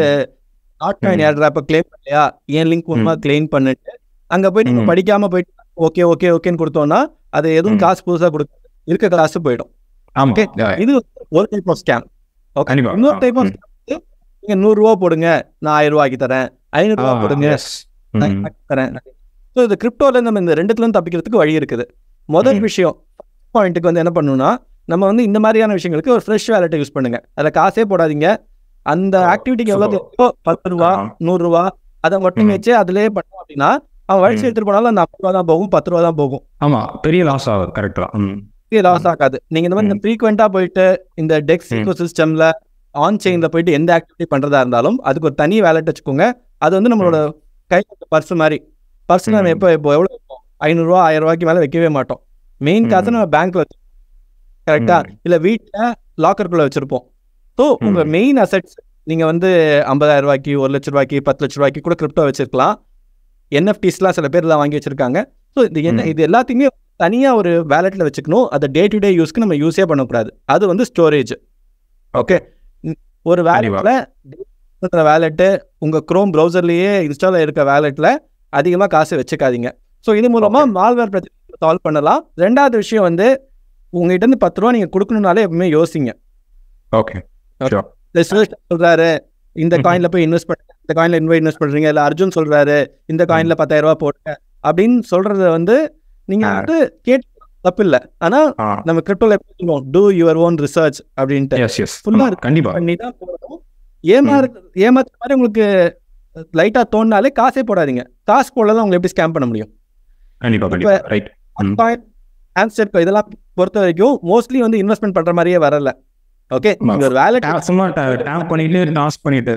நாட் காயின் ஏர் டிராப்பை கிளைம் பண்ணலையா, ஏன் லிங்க் மூலமா கிளைம் பண்ணிட்டு அங்க போய் நீங்க படிக்காம போயிட்டு ஓகே ஓகே ஓகேன்னு கொடுத்தோம்னா அது எதுவும் காசு புதுசா கொடுக்க இருக்க காசு போயிடும். ஓகே, இது ஒரு டைப் ஆஃப் ஸ்கேம். ஓகே, இன்னொரு டைப் ஆஃப் ஸ்கேம், நீங்க ₹100 போடுங்க, நான் ₹1000 ஆக்கி தரேன், ₹500 போடுங்க தரேன். ஸோ இந்த கிரிப்டோல நம்ம இந்த ரெண்டுத்துலேருந்து தப்பிக்கிறதுக்கு வழி இருக்குது. முதல் விஷயம் பாயிண்ட்டுக்கு வந்து என்ன பண்ணணும்னா, நம்ம வந்து இந்த மாதிரியான விஷயங்களுக்கு ஒரு ஃப்ரெஷ் வேலெட்டை யூஸ் பண்ணுங்க. அதில் காசே போடாதீங்க. அந்த ஆக்டிவிட்டிக்கு எவ்வளோ தேவையோ ₹10, ₹100 அதை மட்டும் வச்சு அதிலே பண்ணோம் அப்படின்னா அவன் வழிச்சு எடுத்துட்டு போனாலும் அந்த ₹50 தான் போகும், ₹10 தான் போகும். ஆமா, பெரிய லாஸ் ஆகுது. கரெக்டா, பெரிய லாஸ் ஆகாது. நீங்க இந்த மாதிரி ஃப்ரீக்வெண்டா போயிட்டு இந்த டெக்ஸ் ஈகோசிஸ்டம்ல ஆன் செயின்ல போயிட்டு எந்த ஆக்டிவிட்டி பண்றதா இருந்தாலும் அதுக்கு ஒரு தனி வேலெட் வச்சுக்கோங்க. அது வந்து நம்மளோட கை பர்ஸ் மாதிரி. பர்ஸ் நம்ம எப்போ எவ்வளோ வைப்போம், ₹500 ₹1000 மேலே வைக்கவே மாட்டோம். மெயின் காசை நம்ம பேங்க்ல வச்சு, கரெக்டா, இல்லை வீட்டில் லாக்கருக்குள்ள வச்சிருப்போம். ஸோ உங்க மெயின் அசெட்ஸ் நீங்க வந்து ₹50,000, ₹1,00,000, ₹10,00,000 கூட கிரிப்டோ வச்சிருக்கலாம். NFTஸ்லாம் சில பேர்லாம் வாங்கி வச்சிருக்காங்க. ஸோ இது எல்லாத்தையுமே தனியா ஒரு வேலெட்ல வச்சுக்கணும். அதை டே டு டே யூஸ்க்கு நம்ம யூஸே பண்ணக்கூடாது. அது வந்து ஸ்டோரேஜ். ஓகே, ஒரு வேலெட்ல வேலெட்டு உங்க குரோம் ப்ரௌசர்லயே இன்ஸ்டால் இருக்க வேலெட்ல அதிகமாக காசு வச்சுக்காதீங்க. ஸோ இது மூலமா மால்வேர் பிரச்சனை சால்வ் பண்ணலாம். 2வது விஷயம் வந்து உங்ககிட்ட இருந்து ₹10 நீங்க கொடுக்கணும்னாலே எப்பவுமே யோசிங்க. ஓகே, சொல்றாரு இந்த காயின்ல போய் இன்வெஸ்ட் பண்ணுங்க, இந்த காயின்ல இன்வெஸ்ட் பண்றீங்க, இல்ல அர்ஜுன் சொல்றாரு இந்த காயின்ல ₹10,000 போடுங்க அப்படின்னு சொல்றத வந்து நீங்க வந்து கேட்டு தப்பு இல்லை. ஆனால் நம்ம கிரிப்டோல எப்படி சொல்லுவோம், டூ யுவர் ஓன் ரிசர்ச் அப்படின்ட்டு ஃபுல்லாக கண்டிப்பா பண்ணி தான் போடணும். ஏமாத்துற மாதிரி உங்களுக்கு லைட்டா தோணினாலே காசே போடாதீங்க. காசு போடலாம் உங்களுக்கு எப்படி ஸ்கேம் பண்ண முடியும்? இப்போ இதெல்லாம் பொறுத்த வரைக்கும் மோஸ்ட்லி வந்து இன்வெஸ்ட்மெண்ட் பண்ற மாதிரியே வரல. ஓகே, நீங்க ஒரு வேலட் சும்மா டேப் பண்ணிட்டு டாஸ் பண்ணிட்டு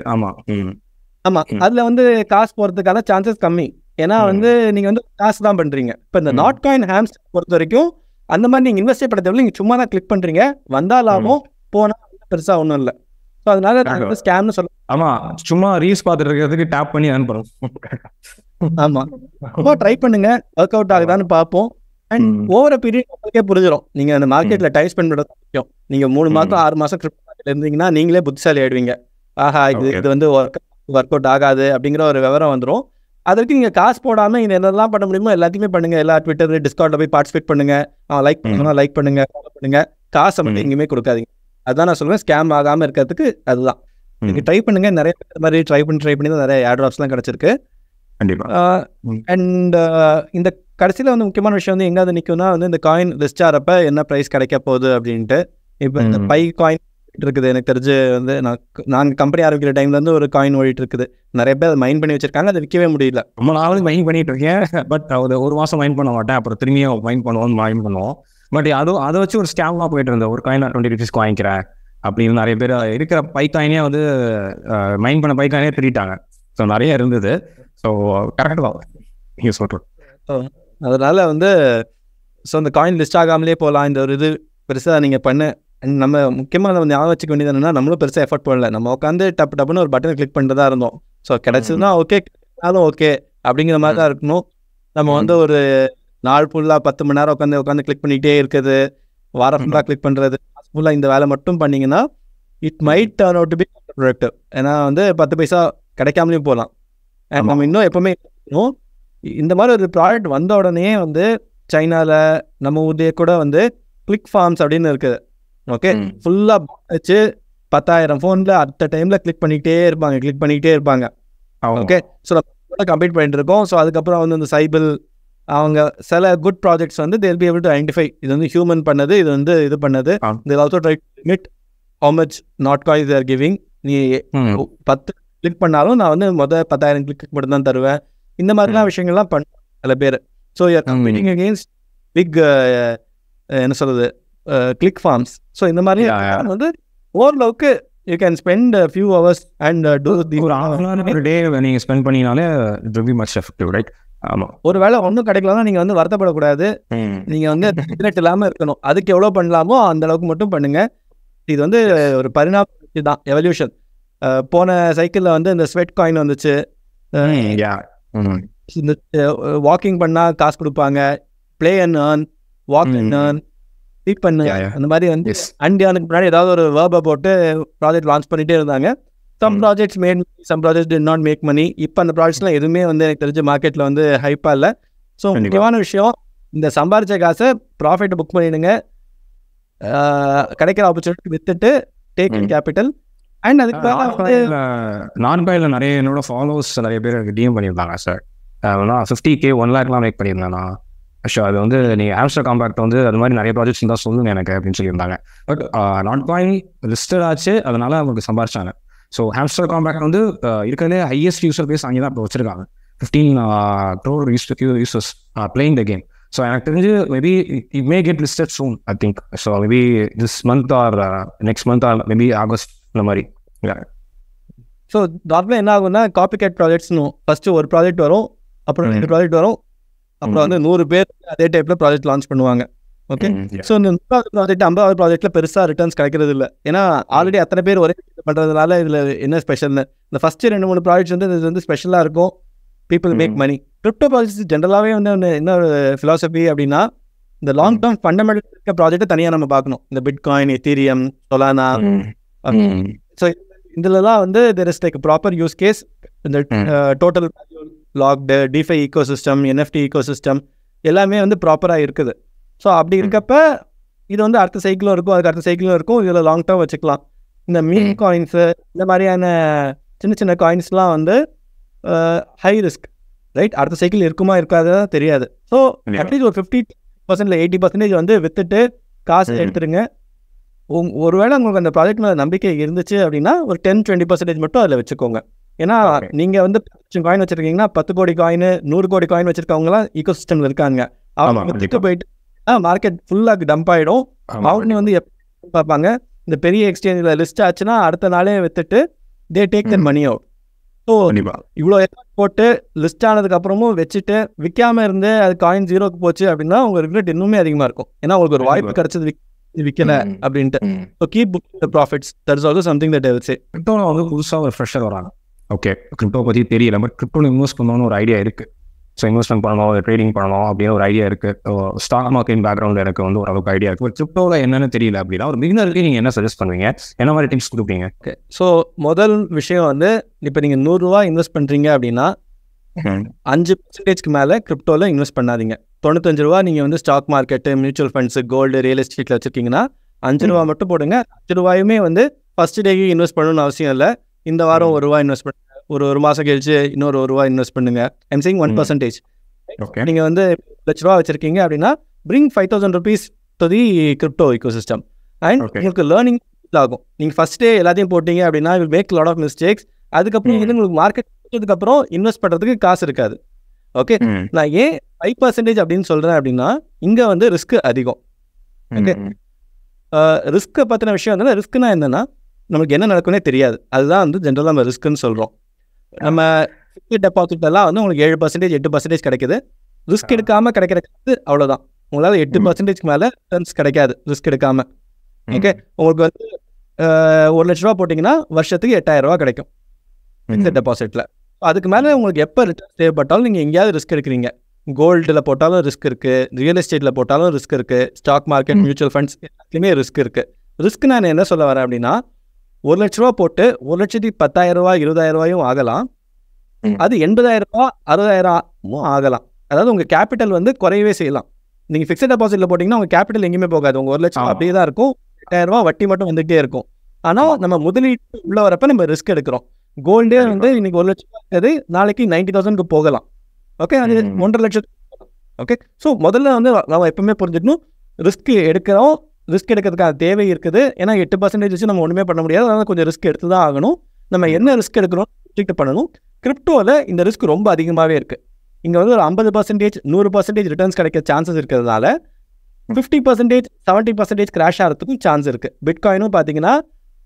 ஆமா அதுல வந்து காசு போறதுக்கான சான்சஸ் கம்மி. ஏன்னா வந்து நீங்க வந்து காசு தான் பண்றீங்க. இப்போ இந்த நாட் காயின் ஹாம்ஸ்டர் பொறுத்த வரைக்கும் அந்த மாதிரி நீங்க இன்வெஸ்ட் பண்ண தேவையில்லை. நீங்க சும்மா தான் கிளிக் பண்றீங்க, வந்தா லாபம், போனா பெருசா ஒன்றும் இல்லை. ஸோ அதனால ஸ்கேம்னு சொல்ல. ஆமா, சும்மா ரீல்ஸ் பார்த்துட்டு இருக்கிறதுக்கு டேப் பண்ணி ஏர்ன் பண்ணுவோம். ஆமா, ரொம்ப ட்ரை பண்ணுங்க, ஒர்க் அவுட் ஆகுதான்னு பார்ப்போம். அண்ட் ஓவர பீரியட் உங்களுக்கே புரிஞ்சிடும். நீங்க அந்த மார்க்கெட்ல டைம் ஸ்பெண்ட் பண்ணுறது முக்கியம். நீங்க 3 மாசம் 6 மாசம் கிரிப்டோ மார்க்கெட்ல இருந்தீங்கன்னா நீங்களே புத்திசாலி ஆயிடுவீங்க. ஆஹா, இது வந்து ஒர்க் அவுட் ஆகாது அப்படிங்கிற ஒரு விவரம் வந்துடும். அதற்கு நீங்க காசு போடாம இது என்னெல்லாம் பண்ண முடியுமோ எல்லாத்தையுமே பண்ணுங்க. எல்லா ட்விட்டர், டிஸ்கார்ட்ல போய் பார்ட்டிசிபேட் பண்ணுங்க. லைக் பண்ணுங்க, லைக் பண்ணுங்க, ஃபாலோ பண்ணுங்க. காசை மட்டும் எங்கேயுமே கொடுக்காதீங்க. அதுதான் நான் சொல்லுவேன், ஸ்கேம் ஆகாம இருக்கிறதுக்கு. அதுதான் நீங்க ட்ரை பண்ணுங்க. நிறைய மாதிரி ட்ரை பண்ணி தான் நிறைய ஏர்ட்ராப்ஸ்லாம் கிடைச்சிருக்கு. அண்ட் இந்த கடைசியில் வந்து முக்கியமான விஷயம் வந்து எங்காவது நிற்கும்னா வந்து இந்த காயின் லிஸ்ட் ஆகிறப்ப என்ன ப்ரைஸ் கிடைக்க போகுது அப்படின்ட்டு. இப்போ இந்த பை காயின் இருக்குது, எனக்கு தெரிஞ்சு வந்து நாங்கள் கம்பெனி ஆரம்பிக்கிற டைம்லேருந்து ஒரு காயின் ஓடிட்டு இருக்குது. நிறைய பேர் அதை மைண்ட் பண்ணி வச்சிருக்காங்க, அதை விற்கவே முடியல. ரொம்ப நாளும் மைண்ட் பண்ணிட்டு இருக்கேன். பட் ஒரு மாதம் மைண்ட் பண்ண மாட்டேன், அப்புறம் திரும்பியும் மைண்ட் பண்ணுவோம். பட் அதை வச்சு ஒரு ஸ்கேம்லாம் போயிட்டு இருந்தேன். ஒரு காயின் 20 rupees வாங்கிக்கிறேன் அப்படின்னு நிறைய பேர் இருக்கிற பை காயினே வந்து மைண்ட் பண்ண பை காயினே திருட்டாங்க. ஸோ நிறைய இருந்தது. ஸோ கரெக்டாக தான் நீங்கள் சொல்கிறோம். அதனால வந்து ஸோ இந்த காயின் லிஸ்ட் ஆகாமலே போகலாம். இந்த ஒரு இது பெருசாக நீங்கள் பண்ண நம்ம முக்கியமாக நம்ம ஞாபகம் வச்சுக்க வேண்டியது என்னன்னா, நம்மளும் பெருசாக எஃபர்ட் பண்ணல. நம்ம உட்காந்து டப்புன்னு ஒரு பட்டனை கிளிக் பண்ணிட்டு தான் இருந்தோம். ஸோ கிடைச்சதுன்னா ஓகே, கிடைச்சாலும் ஓகே அப்படிங்கிற மாதிரி தான் இருக்கணும். நம்ம வந்து ஒரு நாள் ஃபுல்லாக 10 மணி நேரம் உட்காந்து கிளிக் பண்ணிகிட்டே இருக்குது, வாரம் ஃபுல்லாக கிளிக் பண்ணுறது, ஃபுல்லாக இந்த வேலை மட்டும் பண்ணிங்கன்னா it might turn out to be productive. ஏன்னா வந்து 10 பைசா கிடைக்காமலையும் போகலாம். நம்ம இன்னும் எப்பவுமே இந்த மாதிரி ஒரு ப்ராடக்ட் வந்த உடனே வந்து சைனாவில் நம்ம ஊர்லேயே கூட வந்து கிளிக் ஃபார்ம்ஸ் அப்படின்னு இருக்குது. ஓகே, ஃபுல்லாக வச்சு 10,000 ஃபோனில் அட் டைமில் கிளிக் பண்ணிக்கிட்டே இருப்பாங்க. ஓகே, ஸோ நம்ம கம்ப்ளீட் பண்ணிட்டு இருக்கோம். ஸோ அதுக்கப்புறம் வந்து இந்த சைபிள் அவங்க சில குட் ப்ராஜெக்ட்ஸ் வந்து they'll be able to identify இது வந்து ஹியூமன் பண்ணது, இது வந்து இது பண்ணது. தேல் also try to limit how much not coins are giving. நீ 10 கிளிக் பண்ணாலும் நான் வந்து 10,000 கிளிக் மட்டும் தான் தருவேன். இந்த மாதிரிலாம் விஷயங்கள்லாம் பண்ண சில பேர். ஸோ கம்பீட்டிங் அகெயின்ஸ்ட் பிக் என்ன சொல்றது கிளிக் ஃபார்ம்ஸ். ஸோ இந்த மாதிரி வந்து ஓரளவுக்கு you can spend few hours and do the ஒரு டே நீங்கள் ஸ்பெண்ட் பண்ணினாலே it will be much effective, right? ஆமாம். ஒரு வேளை ஒன்றும் கிடைக்கலன்னா நீங்கள் வந்து வருத்தப்படக்கூடாது. நீங்கள் வந்து ரிக்ரெட் இல்லாமல் இருக்கணும். அதுக்கு எவ்வளோ பண்ணலாமோ அந்த அளவுக்கு மட்டும் பண்ணுங்க. இது வந்து ஒரு பரிணாமம் தான், எவல்யூஷன். போன சைக்கிளில் வந்து இந்த ஸ்வெட் காயின் வந்துச்சு. இந்த வாக்கிங் பண்ணால் காசு கொடுப்பாங்க, play and earn, walk and earn, sleep பண்ணு, அந்த மாதிரி வந்து அண்டியானுக்கு முன்னாடி ஏதாவது ஒரு வேர்பை போட்டு ப்ராஜெக்ட் லான்ச் பண்ணிகிட்டே இருந்தாங்க. Some projects made money, some projects did not make money. இப்போ அந்த ப்ராஜெக்ட்ஸ்லாம் எதுவுமே வந்து எனக்கு தெரிஞ்ச மார்க்கெட்டில் வந்து ஹைப்பாக இல்லை. ஸோ முக்கியமான விஷயம், இந்த சம்பாரிச்ச காசை ப்ராஃபிட்டை புக் பண்ணிடுங்க. கிடைக்கிற ஆப்பர்ச்சுனிட்டி வித்துட்டு டேக் இன் கேபிட்டல். அண்ட் அதுக்கு நான் காயினில் நிறைய என்னோட ஃபாலோவர்ஸ் நிறைய பேர் எனக்கு டிஎம் பண்ணியிருந்தாங்க. சார் நான் 50K 1 lakh மேக் பண்ணியிருந்தேன். ஷோ அது வந்து நீங்கள் ஹாம்ஸ்டர் காம்பேக்ட் வந்து அது மாதிரி நிறைய ப்ராஜெக்ட்ஸ் தான் சொல்லுங்க எனக்கு அப்படின்னு சொல்லியிருந்தாங்க. பட் நாட் காயின் லிஸ்டட் ஆச்சு, அதனால அவங்களுக்கு சம்பாரிச்சாங்க. ஸோ ஹாம்ஸ்டர் காம்பேக்ட் வந்து இருக்கிறதே ஹையஸ்ட் யூசர் பேஸ் அங்கே தான் இப்போ வச்சிருக்காங்க. 15 crore users playing the game. So எனக்கு தெரிஞ்சு maybe it may get listed soon, I think. So maybe this month or next month or maybe August இந்த மாதிரி. ஸோ நார்மலாக என்ன ஆகும்னா, காப்பி கேட் ப்ராஜெக்ட்ஸ்னு ஃபஸ்ட்டு ஒரு ப்ராஜெக்ட் வரும், அப்புறம் 2 ப்ராஜெக்ட் வரும், அப்புறம் வந்து 100 பேர் அதே டைப்பில் ப்ராஜெக்ட் லான்ச் பண்ணுவாங்க. ஓகே, ஸோ இந்த 30வது ப்ராஜெக்ட் 50வது ப்ராஜெக்ட்டில் பெருசாக ரிட்டர்ன்ஸ் கிடைக்கிறது இல்லை. ஏன்னா ஆல்ரெடி அத்தனை பேர் ஒரே பண்ணுறதுனால இதில் என்ன ஸ்பெஷல்னு இந்த ஃபஸ்ட்டு 2-3 ப்ராஜெக்ட்ஸ் வந்து இது வந்து ஸ்பெஷலாக இருக்கும். People make money. Crypto projects ஜென்ரலாகவே வந்து என்ன ஒரு ஃபிலாசபி அப்படின்னா, இந்த லாங் டேர்ம் ஃபண்டமெண்டல் இருக்க ப்ராஜெக்ட்டை தனியாக நம்ம பார்க்கணும். இந்த பிட்காயின், எத்தீரியம், சொலானா. ஸோ இதிலலாம் வந்து there is like proper use case. இந்த total locked DeFi eco system, NFT eco system எல்லாமே வந்து ப்ராப்பராக இருக்குது. ஸோ அப்படி இருக்கப்ப இது வந்து அடுத்த சைக்கிளும் இருக்கும், அதுக்கு அடுத்த சைக்கிளும் இருக்கும். இதில் லாங் டேர்ம் வச்சுக்கலாம். இந்த மீன் காயின்ஸு இந்த மாதிரியான சின்ன சின்ன காயின்ஸ்லாம் வந்து ஹை ரிஸ்க், ரைட்? அடுத்த சைக்கிள் இருக்குமா இருக்காது தெரியாது. ஸோ அட்லீஸ்ட் ஒரு 50 80% வந்து வித்துட்டு காசு எடுத்துருங்க. ஒருவேளை உங்களுக்கு அந்த ப்ராஜெக்ட் மேலே நம்பிக்கை இருந்துச்சு அப்படின்னா ஒரு 10-20% மட்டும் அதில் வச்சுக்கோங்க. ஏன்னா நீங்கள் வந்து 10 காயின் வச்சுருக்கீங்கன்னா 10 கோடி காயின் 100 கோடி காயின் வச்சுருக்கவங்களாம் ஈகோ சிஸ்டமில் இருக்காங்க. அவங்க வித்துட்டு போயிட்டு மார்க்கெட் ஃபுல்லாக டம்ப் ஆகிடும். அவங்க வந்து எப்படி பார்ப்பாங்க, இந்த பெரிய எக்ஸ்சேஞ்சில் லிஸ்ட் ஆச்சுன்னா அடுத்த நாளே வித்துட்டு they take their money out. So இவ்வளோ எஃபர்ட் போட்டு லிஸ்ட் ஆனதுக்கப்புறமும் வச்சுட்டு விற்காமல் இருந்து அது காயின் 0க்கு போச்சு அப்படின்னா உங்கள் ரிக்ரெட் இன்னுமே அதிகமாக இருக்கும். ஏன்னா உங்களுக்கு ஒரு வாய்ப்பு கிடைச்சது விற்கல அப்படின்ட்டு. So keep booking the profits. That is also something that I will say. கிரிப்டோவில் வந்து புதுசாக ஒரு ஃப்ரெஷர் வராங்க. ஓகே, கிரிப்டோ பற்றி தெரியல, பட் கிரிப்டோவில் இன்வெஸ்ட் பண்ணணும்னு ஒரு ஐடியா இருக்குது. ஸோ இன்வெஸ்ட்மெண்ட் பண்ணணும், ட்ரேடிங் பண்ணணும் அப்படின்னு ஒரு ஐடியா இருக்குது. ஸ்டாக் மார்க்கெட் பேக்ரவுண்ட் எனக்கு வந்து ஓரளவுக்கு ஐடியா இருக்குது. பட் கிரிப்டோவில் என்னென்னு தெரியல அப்படின்னா ஒரு பிகினருக்கு நீங்கள் என்ன சஜஸ்ட் பண்ணுவீங்க, என்ன மாதிரி டிப்ஸ் கொடுப்பீங்க? ஓகே, ஸோ முதல் விஷயம் வந்து இப்போ நீங்கள் 100 ரூபா இன்வெஸ்ட் பண்ணுறீங்க அப்படின்னா 5% மேலே கிரிப்டோவில் இன்வெஸ்ட் பண்ணாதீங்க. 95 ரூபா நீங்கள் வந்து stock market, mutual funds, gold, real எஸ்டேட்டில் வச்சுருக்கீங்கன்னா 5 ரூபா மட்டும் போடுங்க. 5 ரூபாயுமே வந்து ஃபர்ஸ்ட் டேக்கு இன்வெஸ்ட் பண்ணணும்னு அவசியம் இல்லை. இந்த வாரம் 1 ரூபா இன்வெஸ்ட் பண்ணுங்க, ஒரு மாதம் கழிச்சு இன்னொரு 1 ரூபா இன்வெஸ்ட் பண்ணுங்க. I'm saying 1%. நீங்கள் வந்து 1 லட்ச ரூபா வச்சுருக்கீங்க அப்படின்னா bring 5,000 rupees to the crypto ecosystem and உங்களுக்கு லேர்னிங் ஆகும். நீங்கள் ஃபர்ஸ்ட் டே எல்லாத்தையும் போட்டீங்க அப்படின்னா will make lot of mistakes. அதுக்கப்புறம் வந்து உங்களுக்கு மார்க்கெட் அதுக்கப்புறம் இன்வெஸ்ட் பண்ணுறதுக்கு காசு இருக்காது. ஓகே, நான் ஏன் 5% அப்படின்னு சொல்கிறேன் அப்படின்னா இங்கே வந்து ரிஸ்க் அதிகம். ஓகே, ரிஸ்க்கை பற்றின விஷயம் வந்து ரிஸ்க்னா என்னென்னா நமக்கு என்ன நடக்குன்னே தெரியாது. அதுதான் வந்து ஜென்ரலாக நம்ம ரிஸ்க்குன்னு சொல்கிறோம். நம்ம ஃபிக்ஸட் டெபாசிட் எல்லாம் வந்து உங்களுக்கு 7% 8% கிடைக்குது. ரிஸ்க் எடுக்காமல் கிடைக்கிற காசு அவ்வளோதான். உங்களால் 8% மேலே ரிட்டர்ன்ஸ் கிடைக்காது ரிஸ்க் எடுக்காமல். ஓகே, உங்களுக்கு வந்து 1 லட்ச ரூபா போட்டிங்கன்னா வருஷத்துக்கு 8,000 ரூபா கிடைக்கும் ஃபிக்ஸட் டெபாசிட்டில். அதுக்கு மேலே உங்களுக்கு எப்போ ரிட்டர்ன் தேவைப்பட்டாலும் நீங்கள் எங்கேயாவது ரிஸ்க் எடுக்கிறீங்க. கோல்டில் போட்டாலும் ரிஸ்க் இருக்குது, ரியல் எஸ்டேட்டில் போட்டாலும் ரிஸ்க் இருக்குது, ஸ்டாக் மார்க்கெட், மியூச்சுவல் ஃபண்ட்ஸ் எல்லாத்துலேயுமே ரிஸ்க் இருக்குது. ரிஸ்க் நான் என்ன சொல்ல வரேன் அப்படின்னா 1 லட்ச ரூபா போட்டு 1,10,000 ரூபா 20,000 ரூபாயும் ஆகலாம். அது 80,000 ரூபா 60,000 ஆகலாம். அதாவது உங்கள் கேபிட்டல் வந்து குறையவே செய்யலாம். நீங்கள் ஃபிக்ஸட் டெபாசிட்டில் போட்டிங்கன்னா உங்கள் கேபிட்டல் எங்கேயுமே போகாது. உங்கள் 1 லட்சம் அப்படியே தான் இருக்கும். 8,000 ரூபா வட்டி மட்டும் வந்துகிட்டே இருக்கும். ஆனால் நம்ம முதலீட்டு உள்ள வரப்போ நம்ம ரிஸ்க் எடுக்கிறோம். கோல்டே வந்து இன்னைக்கு 1 லட்சம் இருக்குது, நாளைக்கு 90,000க்கு போகலாம். ஓகே, அது 1.5 லட்சத்துக்கு. ஓகே, ஸோ முதல்ல வந்து நம்ம எப்பவுமே புரிஞ்சுக்கணும், ரிஸ்க் எடுக்கிறோம், ரிஸ்க் எடுக்கிறதுக்கான தேவை இருக்குது. ஏன்னா 8% வச்சு நம்ம ஒன்றுமே பண்ண முடியாது. அதனால் கொஞ்சம் ரிஸ்க் எடுத்து தான் ஆகணும். நம்ம என்ன ரிஸ்க் எடுக்கிறோம் பண்ணணும். கிரிப்டோவில் இந்த ரிஸ்க் ரொம்ப அதிகமாகவே இருக்குது. இங்கே வந்து ஒரு 50% 100% ரிட்டர்ன்ஸ் கிடைக்க சான்சஸ் இருக்கிறதுனால 50% 70% கிராஷ் ஆகிறதுக்கும் சான்ஸ் இருக்குது. பிட்காயினும் பார்த்தீங்கன்னா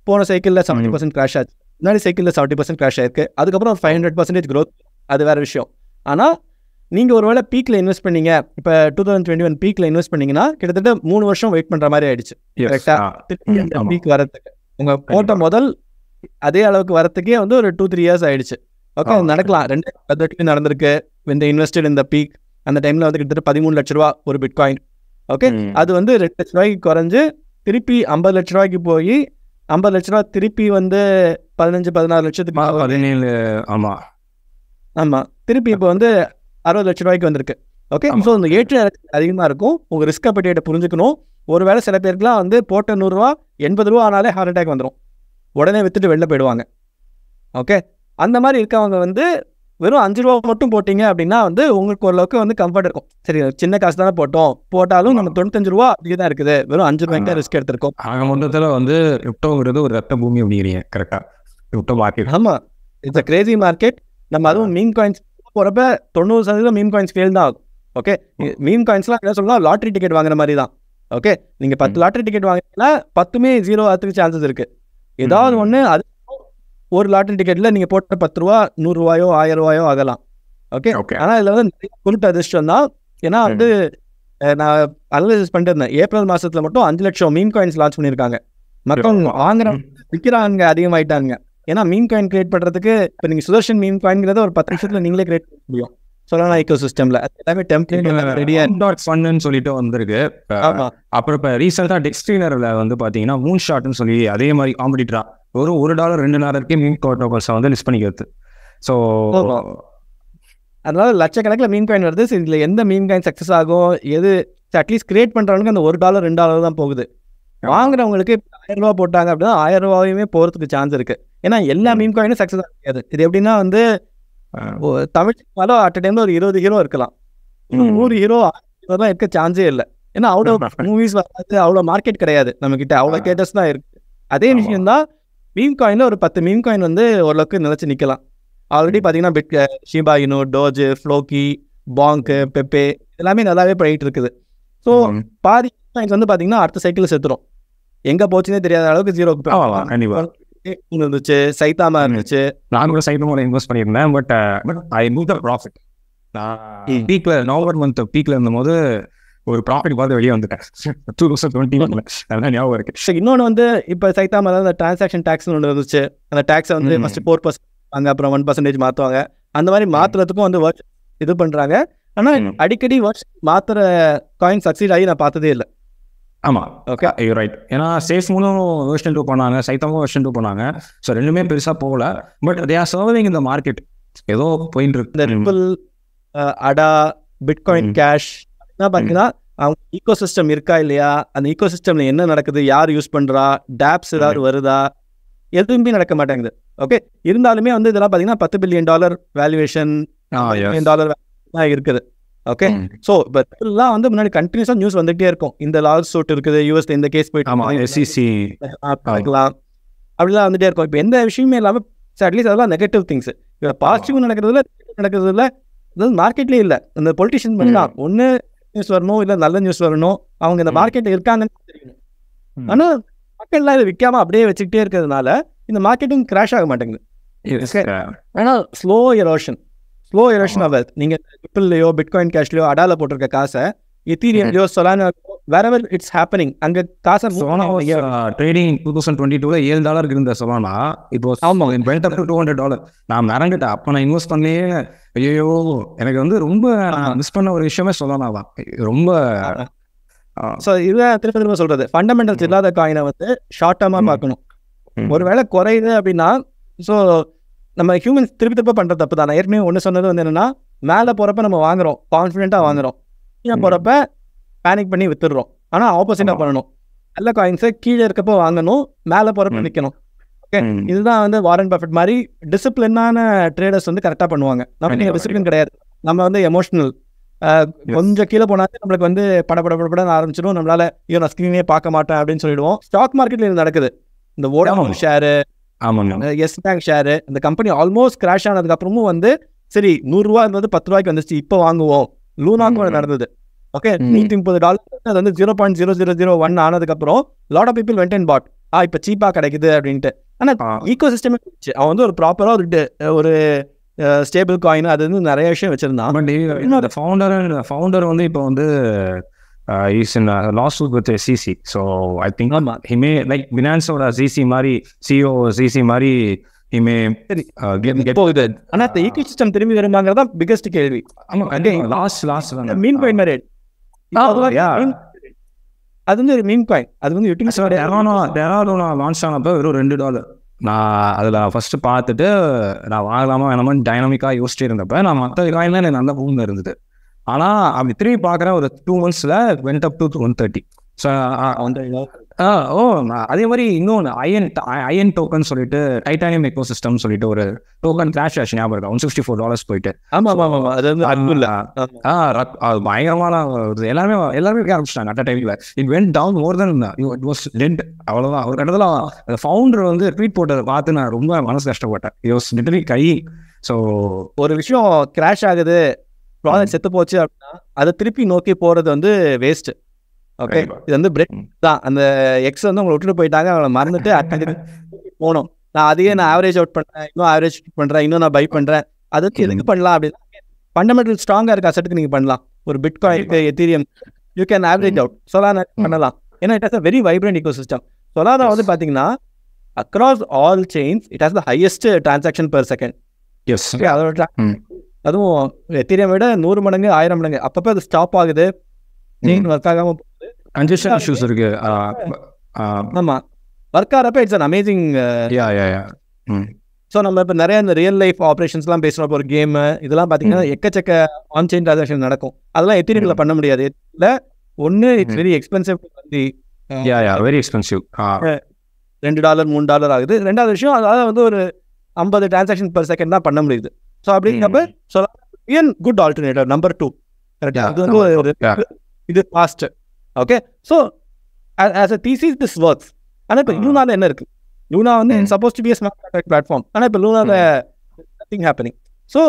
போன சைக்கிளில் 70% கிராஷ் ஆச்சு, முன்னாடி சைக்கிளில் 70% கிராஷ் ஆயிருக்கு. அதுக்கப்புறம் 500% க்ரோத், அது வேறு விஷயம். ஆனால் நீங்கள் ஒரு வேளை பீக்கில் இன்வெஸ்ட் பண்ணீங்க, இப்போ 2021 பீக்கில் இன்வெஸ்ட் பண்ணிங்கன்னா கிட்டத்தட்ட 3 வருஷம் வெயிட் பண்ணுற மாதிரி ஆயிடுச்சு. கரெக்டாக பீக் வரத்துக்கு உங்கள் போட்ட முதல் அதே அளவுக்கு வரத்துக்கே வந்து ஒரு 2-3 இயர்ஸ் ஆயிடுச்சு. ஓகே, நடக்கலாம். 2018 நடந்திருக்கு. இந்த இன்வெஸ்டட் இந்த பீக் அந்த டைமில் வந்து கிட்டத்தட்ட 13 லட்ச ரூபா ஒரு பிட்காயின். ஓகே, அது வந்து 2 லட்ச ரூபாய்க்கு குறைஞ்சு திருப்பி 50 லட்ச ரூபாய்க்கு போய் 50 லட்ச ரூபா திருப்பி வந்து 15-16 லட்சத்துக்கு 17. ஆமாம் ஆமாம், திருப்பி இப்போ வந்து 60 லட்ச ரூபாய்க்கு வந்திருக்கு. ஓகே, ஸோ இந்த ஏற்ற அதிகமாக இருக்கும். உங்கள் ரிஸ்க் அப்பிடைட்டை புரிஞ்சுக்கணும். ஒரு வேளை சில பேருக்குலாம் வந்து போட்ட 100 ரூபா 80 ரூபா ஆனாலே ஹார்ட் அட்டாக் வந்துடும், உடனே வித்துட்டு வெளில போயிடுவாங்க. ஓகே, அந்த மாதிரி இருக்கவங்க வந்து வெறும் 5 ரூபா மட்டும் போட்டிங்க அப்படின்னா வந்து உங்களுக்கு ஓரளவுக்கு வந்து கம்ஃபர்ட் இருக்கும். சரி, சின்ன காசு தானே போட்டாலும் நம்ம 95 ரூபா அப்படியே தான் இருக்குது, வெறும் 5 ரூபாய்க்கு தான் ரிஸ்க் எடுத்திருக்கோம். ஆக மொத்தத்தில் வந்து கிரிப்டோங்கிறது ஒரு ரத்த பூமி அப்படிங்கிறீங்க. கரெக்டாக, கிரிப்டோ மார்க்கெட். ஆமாம், இட்ஸ் அ கிரேசி மார்க்கெட். நம்ம அதுவும் மீம் காயின்ஸ் போகிறப்ப 90% மீம் காயின்ஸ் ஃபெயில் தான் ஆகும். ஓகே, மீம் காயின்ஸ்லாம் என்ன சொல்லலாம், லாட்ரி டிக்கெட் வாங்குற மாதிரி தான். ஓகே, நீங்கள் 10 லாட்ரி டிக்கெட் வாங்கினீங்கன்னா 10மே 0 ஆகிறதுக்கு சான்சஸ் இருக்குது. ஏதாவது ஒன்று அது ஒரு லாட்ரி டிக்கெட்டில் நீங்கள் போட்ட 10 ரூபா 100 ரூபாயோ 1000 ரூபாயோ ஆகலாம். ஓகே, ஆனால் இதில் வந்து நிறைய குருட்டு அதிர்ஷ்டம் தான். ஏன்னா வந்து நான் அனலைசிஸ் பண்ணிட்டு இருந்தேன், ஏப்ரல் மாதத்தில் மட்டும் 5 லட்சம் மீம் காயின்ஸ் லான்ச் பண்ணியிருக்காங்க. மக்கள் விற்கிறாங்க அதிகமாயிட்டாங்க. ஏன்னா மீம் காயின் கிரியேட் பண்ணுறதுக்கு இப்போ நீங்கள் சுதர்ஷன் மீம் காயின்ங்கிறத ஒரு 10 நிமிஷத்தில் நீங்களே கிரியேட் பண்ண முடியும். சொல்லலாம் ஈகோ சிஸ்டமில் எல்லாமே டெம்ப்ளேட் ரெடியாக ஃபன்னு சொல்லிட்டு வந்திருக்கு. அப்புறம் இப்போ ரீசெண்டாக டெக்ஸ்ட்ரீனரில் வந்து பார்த்தீங்கன்னா மூன் ஷாட்னு சொல்லி அதே மாதிரி காம்படிட்டரா ஒரு $1 $2 மீம் டோக்கன்ஸை வந்து லிஸ்ட் பண்ணிக்கிறது. ஸோ அதனால லட்சக்கணக்கில் மீம் காயின் வருது. இதில் எந்த மீம் காயின் சக்ஸஸ் ஆகும், எது அட்லீஸ்ட் கிரியேட் பண்ணுறவங்களுக்கு அந்த $1 $2 தான் போகுது. வாங்குறவங்களுக்கு 1000 ரூபா போட்டாங்க அப்படின்னா 1000 ரூபாயுமே போகிறதுக்கு சான்ஸ் இருக்குது. ஏன்னா எல்லா மீம் காயினும் சக்ஸஸ் ஆகாது. இது எப்படின்னா வந்து தமிழ் சினிமாவில் அட் டைமில் ஒரு 20 ஹீரோ இருக்கலாம், 100 ஹீரோ அதெல்லாம் இருக்க சான்ஸே இல்லை. ஏன்னா அவ்வளோ மூவிஸ் வராது, அவ்வளோ மார்க்கெட் கிடையாது நம்ம கிட்ட, அவ்வளோ கேட்டர்ஸ் தான் இருக்கு. அதே விஷயம் தான் மீம் காயின்ல ஒரு 10 மீம் காயின் வந்து ஓரளவுக்கு நிலைச்சு நிற்கலாம். ஆல்ரெடி பார்த்தீங்கன்னா ஷிபா இனு, டோஜ், ஃப்ளோக்கி, பாங்க், பெப்பே எல்லாமே நல்லாவே பண்ணிட்டு இருக்குது. ஸோ பாதி காயின்ஸ் வந்து பார்த்தீங்கன்னா அடுத்த சைக்கிள் செத்துரும், எங்கே போச்சுன்னே தெரியாத அளவுக்கு ஜீரோக்கு இருந்துச்சு. சைத்தாமா இருந்துச்சு, நான் கூட சைத்தாமாவில் இன்வெஸ்ட் பண்ணியிருந்தேன். But I move the profit. நான் பீக்ல நவம்பர் மந்த் பீக்ல இருந்தபோது ஒரு ப்ராஃபிட் பார்த்து வெளியே வந்துட்டேன் 2021. அதெல்லாம் ஞாபகம் இருக்கு. இன்னொன்று வந்து இப்போ சைத்தாமாவில் அந்த டிரான்சாக்ஷன் டேக்ஸ்னு ஒன்று இருந்துச்சு. அந்த டேக்ஸை வந்து ஃபர்ஸ்ட் 4% வாங்க, அப்புறம் 1% மாற்றுவாங்க. அந்த மாதிரி மாற்றுறதுக்கும் வந்து இது பண்ணுறாங்க. ஆனால் அடிக்கடி மாற்றுற காயின் சக்சீட் ஆகி நான் பார்த்ததே இல்லை. ஆமாம், ஓகே, யூ ரைட். ஏன்னா சேஃப் மூலம் வெர்ஷன் 2 பண்ணாங்க, சைத்தாமும் வெர்ஷன் 2 பண்ணாங்க. ஸோ ரெண்டுமே பெருசாக போகல. பட் தே ஆர் சர்விங் இந்த மார்க்கெட், ஏதோ போயிட்டு இருக்கு. இந்த ரிப்பிள், அடா, பிட்காயின் கேஷ் பார்த்தீங்கன்னா அவங்க ஈகோ சிஸ்டம் இருக்கா இல்லையா, அந்த ஈகோ சிஸ்டம்ல என்ன நடக்குது, யார் யூஸ் பண்றா, டேப்ஸ் ஏதாவது வருதா, எதுவுமே நடக்க மாட்டேங்குது. ஓகே, இருந்தாலுமே வந்து இதெல்லாம் பார்த்தீங்கன்னா $10 பில்லியன் வேல்யூவேஷன் தான் இருக்குது. ஓகே, ஸோ இப்போ இதெல்லாம் வந்து முன்னாடி கண்டினியூஸாக நியூஸ் வந்துகிட்டே இருக்கும். இந்த லால் சூட் இருக்குது யூஎஸ்ல, இந்த கேஸ் போயிட்டு SEC பார்க்கலாம், அப்படிலாம் வந்துட்டே இருக்கும். இப்போ எந்த விஷயமே இல்லாமல் அட்லீஸ்ட் அதெல்லாம் நெகட்டிவ் திங்ஸ். இப்போ பாசிட்டிவ் நடக்கிறதுல மார்க்கெட்லேயே இல்லை. அந்த பொலிட்டிஷியன் பண்ணலாம், ஒன்று நியூஸ் வரணும், இல்லை நல்ல நியூஸ் வரணும், அவங்க இந்த மார்க்கெட்டில் இருக்காங்கன்னு தெரியணும். ஆனால் மக்கள்லாம் இதை விற்காம அப்படியே வச்சுக்கிட்டே இருக்கிறதுனால இந்த மார்க்கெட்டிங் கிராஷ் ஆக மாட்டேங்குது. ஏன்னா ஸ்லோ எரோஷன் ஆகுது. நீங்கள் ரிப்பிள்லையோ, பிட்காயின் கேஷ்லையோ, அடால போட்டிருக்க காசை எத்தீரியம்லையோ, சொலானா, wherever it's happening, அங்கே காசை ட்ரேடிங் 2022 $7 இருந்த சொலானா இப்போ went up to $200. நான் மறந்துட்டேன். அப்போ நான் இன்வெஸ்ட் பண்ணி ஐயோ எனக்கு வந்து ரொம்ப மிஸ் பண்ண ஒரு விஷயமே சொலானா தான். ரொம்ப ஸோ இதுதான் திரும்ப சொல்றது, ஃபண்டமெண்டல்ஸ் இல்லாத காயினை வந்து ஷார்ட் டர்மாக பார்க்கணும். ஒருவேளை குறையுது அப்படின்னா, ஸோ நம்ம ஹியூமன்ஸ் திருப்பி பண்ணுற தப்பு தான். நான் ஏற்கனவே ஒன்று சொன்னது வந்து என்னன்னா, மேலே போகிறப்ப நம்ம வாங்குறோம், கான்ஃபிடென்ட்டாக வாங்குறோம், கீழே போகிறப்ப பேனிக் பண்ணி வித்துடுறோம். ஆனால் ஆப்போசிட்டாக பண்ணணும். நல்ல காயின்ஸை கீழே இருக்கப்போ வாங்கணும், மேலே போகிறப்ப விற்கணும். ஓகே, இதுதான் வந்து வாரன் பஃபெட் மாதிரி டிசிப்ளினான ட்ரேடர்ஸ் வந்து கரெக்டாக பண்ணுவாங்க. நமக்கு டிசிப்ளின் கிடையாது, நம்ம வந்து எமோஷனல். கொஞ்சம் கீழே போனாலே நம்மளுக்கு வந்து படப்படன்னு ஆரம்பிச்சிடும். நம்மளால ஐயோ நான் ஸ்க்ரீனே பார்க்க மாட்டேன் அப்படின்னு சொல்லிடுவோம். ஸ்டாக் மார்க்கெட்ல இது நடக்குது. இந்த Vodafone share, Yes Bank share, இந்த கம்பெனி ஆல்மோஸ்ட் கிராஷ் ஆனதுக்கு அப்புறமும் வந்து சரி $100 இருந்தது $10 வந்துச்சு, இப்போ வாங்குவோம். லூனாக்கும் நடந்தது. ஓகே, $130 அது வந்து 0.0001 ஆனதுக்கு அப்புறம் lot of people went and bought. இப்போ சீப்பா கிடைக்குது அப்படின்ட்டு. ஆனால் ஈகோ சிஸ்டமே அவன் வந்து ஒரு ப்ராப்பரா ஒரு ஸ்டேபிள் காயின், அது வந்து நிறைய விஷயம் வச்சிருந்தான். பட் ஃபவுண்டர் வந்து இப்போ வந்து is in last with SEC. So I think he may like Binance-ஓட SEC மாதிரி, CEO SEC மாதிரி he may get போகுது. ஆனால் இந்த ஈகோ சிஸ்டம் திரும்பி வருமாங்கிறது தான் பிகெஸ்ட் கேள்வி. லாஸ்ட் மீன் காயின் மாதிரி அது வந்து ஒரு மீன் காயின், அது வந்து லான்ச் ஆனப்போ வெறும் $2. நான் அதில் ஃபஸ்ட்டு பார்த்துட்டு நான் வாங்கலாமா வேணாமான்னு டைனாமிக்காக யோசிச்சுட்டு இருந்தப்போ நான் மற்ற காயின்லாம் எனக்கு நல்ல பூமியில் இருந்தது. ஆனால் அப்படி திரும்பி பார்க்குறேன் ஒரு 2 months went up to 130. So அதே மாதிரி இன்னொன்று அயன் டோக்கன் சொல்லிட்டு டைட்டானியம் எக்கோசிஸ்டம் சொல்லிட்டு ஒரு டோக்கன் கிராஷ் ஆச்சு, ஞாபகம் இருக்கா? $164 போயிட்டு. பயங்கரமான எல்லாருமே வைக்க ஆரம்பிச்சிட்டாங்க அட் டைம்ல. It went down more then it was dead. அவ்வளோதான். ஒரு இடத்துல அந்த ஃபவுண்டர் வந்து ட்வீட் போட்டதை பார்த்து நான் ரொம்ப மனசு கஷ்டப்பட்டேன். It was literally guy. So ஒரு விஷயம் கிராஷ் ஆகுது, ப்ராடக்ட் செத்து போச்சு அப்படின்னா அதை திருப்பி நோக்கி போறது வந்து வேஸ்ட். ஓகே, இது வந்து பிரெட் தான். அந்த எக்ஸ் வந்து அவங்களை விட்டுட்டு போயிட்டாங்க, அவங்கள மறந்துட்டு அடுத்த போனோம். நான் அதையே நான் ஆவரேஜ் அவுட் பண்றேன், இன்னும் ஆவரேஜ் பண்றேன், இன்னும் நான் பை பண்றேன். அதுக்கு எதுக்கு பண்ணலாம் அப்படின்னா, ஃபண்டமெண்டல் ஸ்ட்ராங்கா இருக்க அசெட்டுக்கு நீங்க பண்ணலாம். ஒரு பிட்காயினுக்கு, Ethereum, you can average out. Solana பண்ணலாம், ஏன்னா it has a very vibrant eco system. Solana வந்து பாத்தீங்கன்னா across all chains it has the highest transaction per second. அதோட அதுவும் எத்தீரியம் விட 100 மடங்கு 1000 மடங்கு. அப்பப்போ அது ஸ்டாப் ஆகுது, செயின் ஒர்க் ஆகாம போகுது, கன்ஜெஷன் இஷ்யூஸ் இருக்கு. ஆமா, ஒர்க் ஆகிறப்ப இட்ஸ் அன் அமேசிங். ஸோ நம்ம இப்போ நிறைய இந்த ரியல் லைஃப் ஆப்ரேஷன்ஸ்லாம் பேசுகிறப்போ ஒரு கேம் இதெல்லாம் பார்த்தீங்கன்னா எக்கச்சக்க ஆன் செயின் ட்ரான்சாக்ஷன் நடக்கும். அதெல்லாம் எத்தீரியம்ல பண்ண முடியாது. இல்லை ஒன்று it's very expensive, very expensive, $2 $3 ஆகுது. ரெண்டாவது விஷயம், அதாவது வந்து ஒரு 50 டிரான்சாக்ஷன் பெர் செகண்ட் தான் பண்ண முடியுது. ஸோ அப்படிங்கிறப்ப குட் ஆல்டர்னேட்டிவ். நம்பர் 2 கரெக்டா? அது வந்து ஒரு இது fast. Okay, so as a thesis this works. ஆனால் இப்போ லூனால என்ன இருக்கு? லூனா வந்து suppose to be smart contract platform. ஆனால் இப்போ லூனால நத்திங் ஹேப்பனிங். ஸோ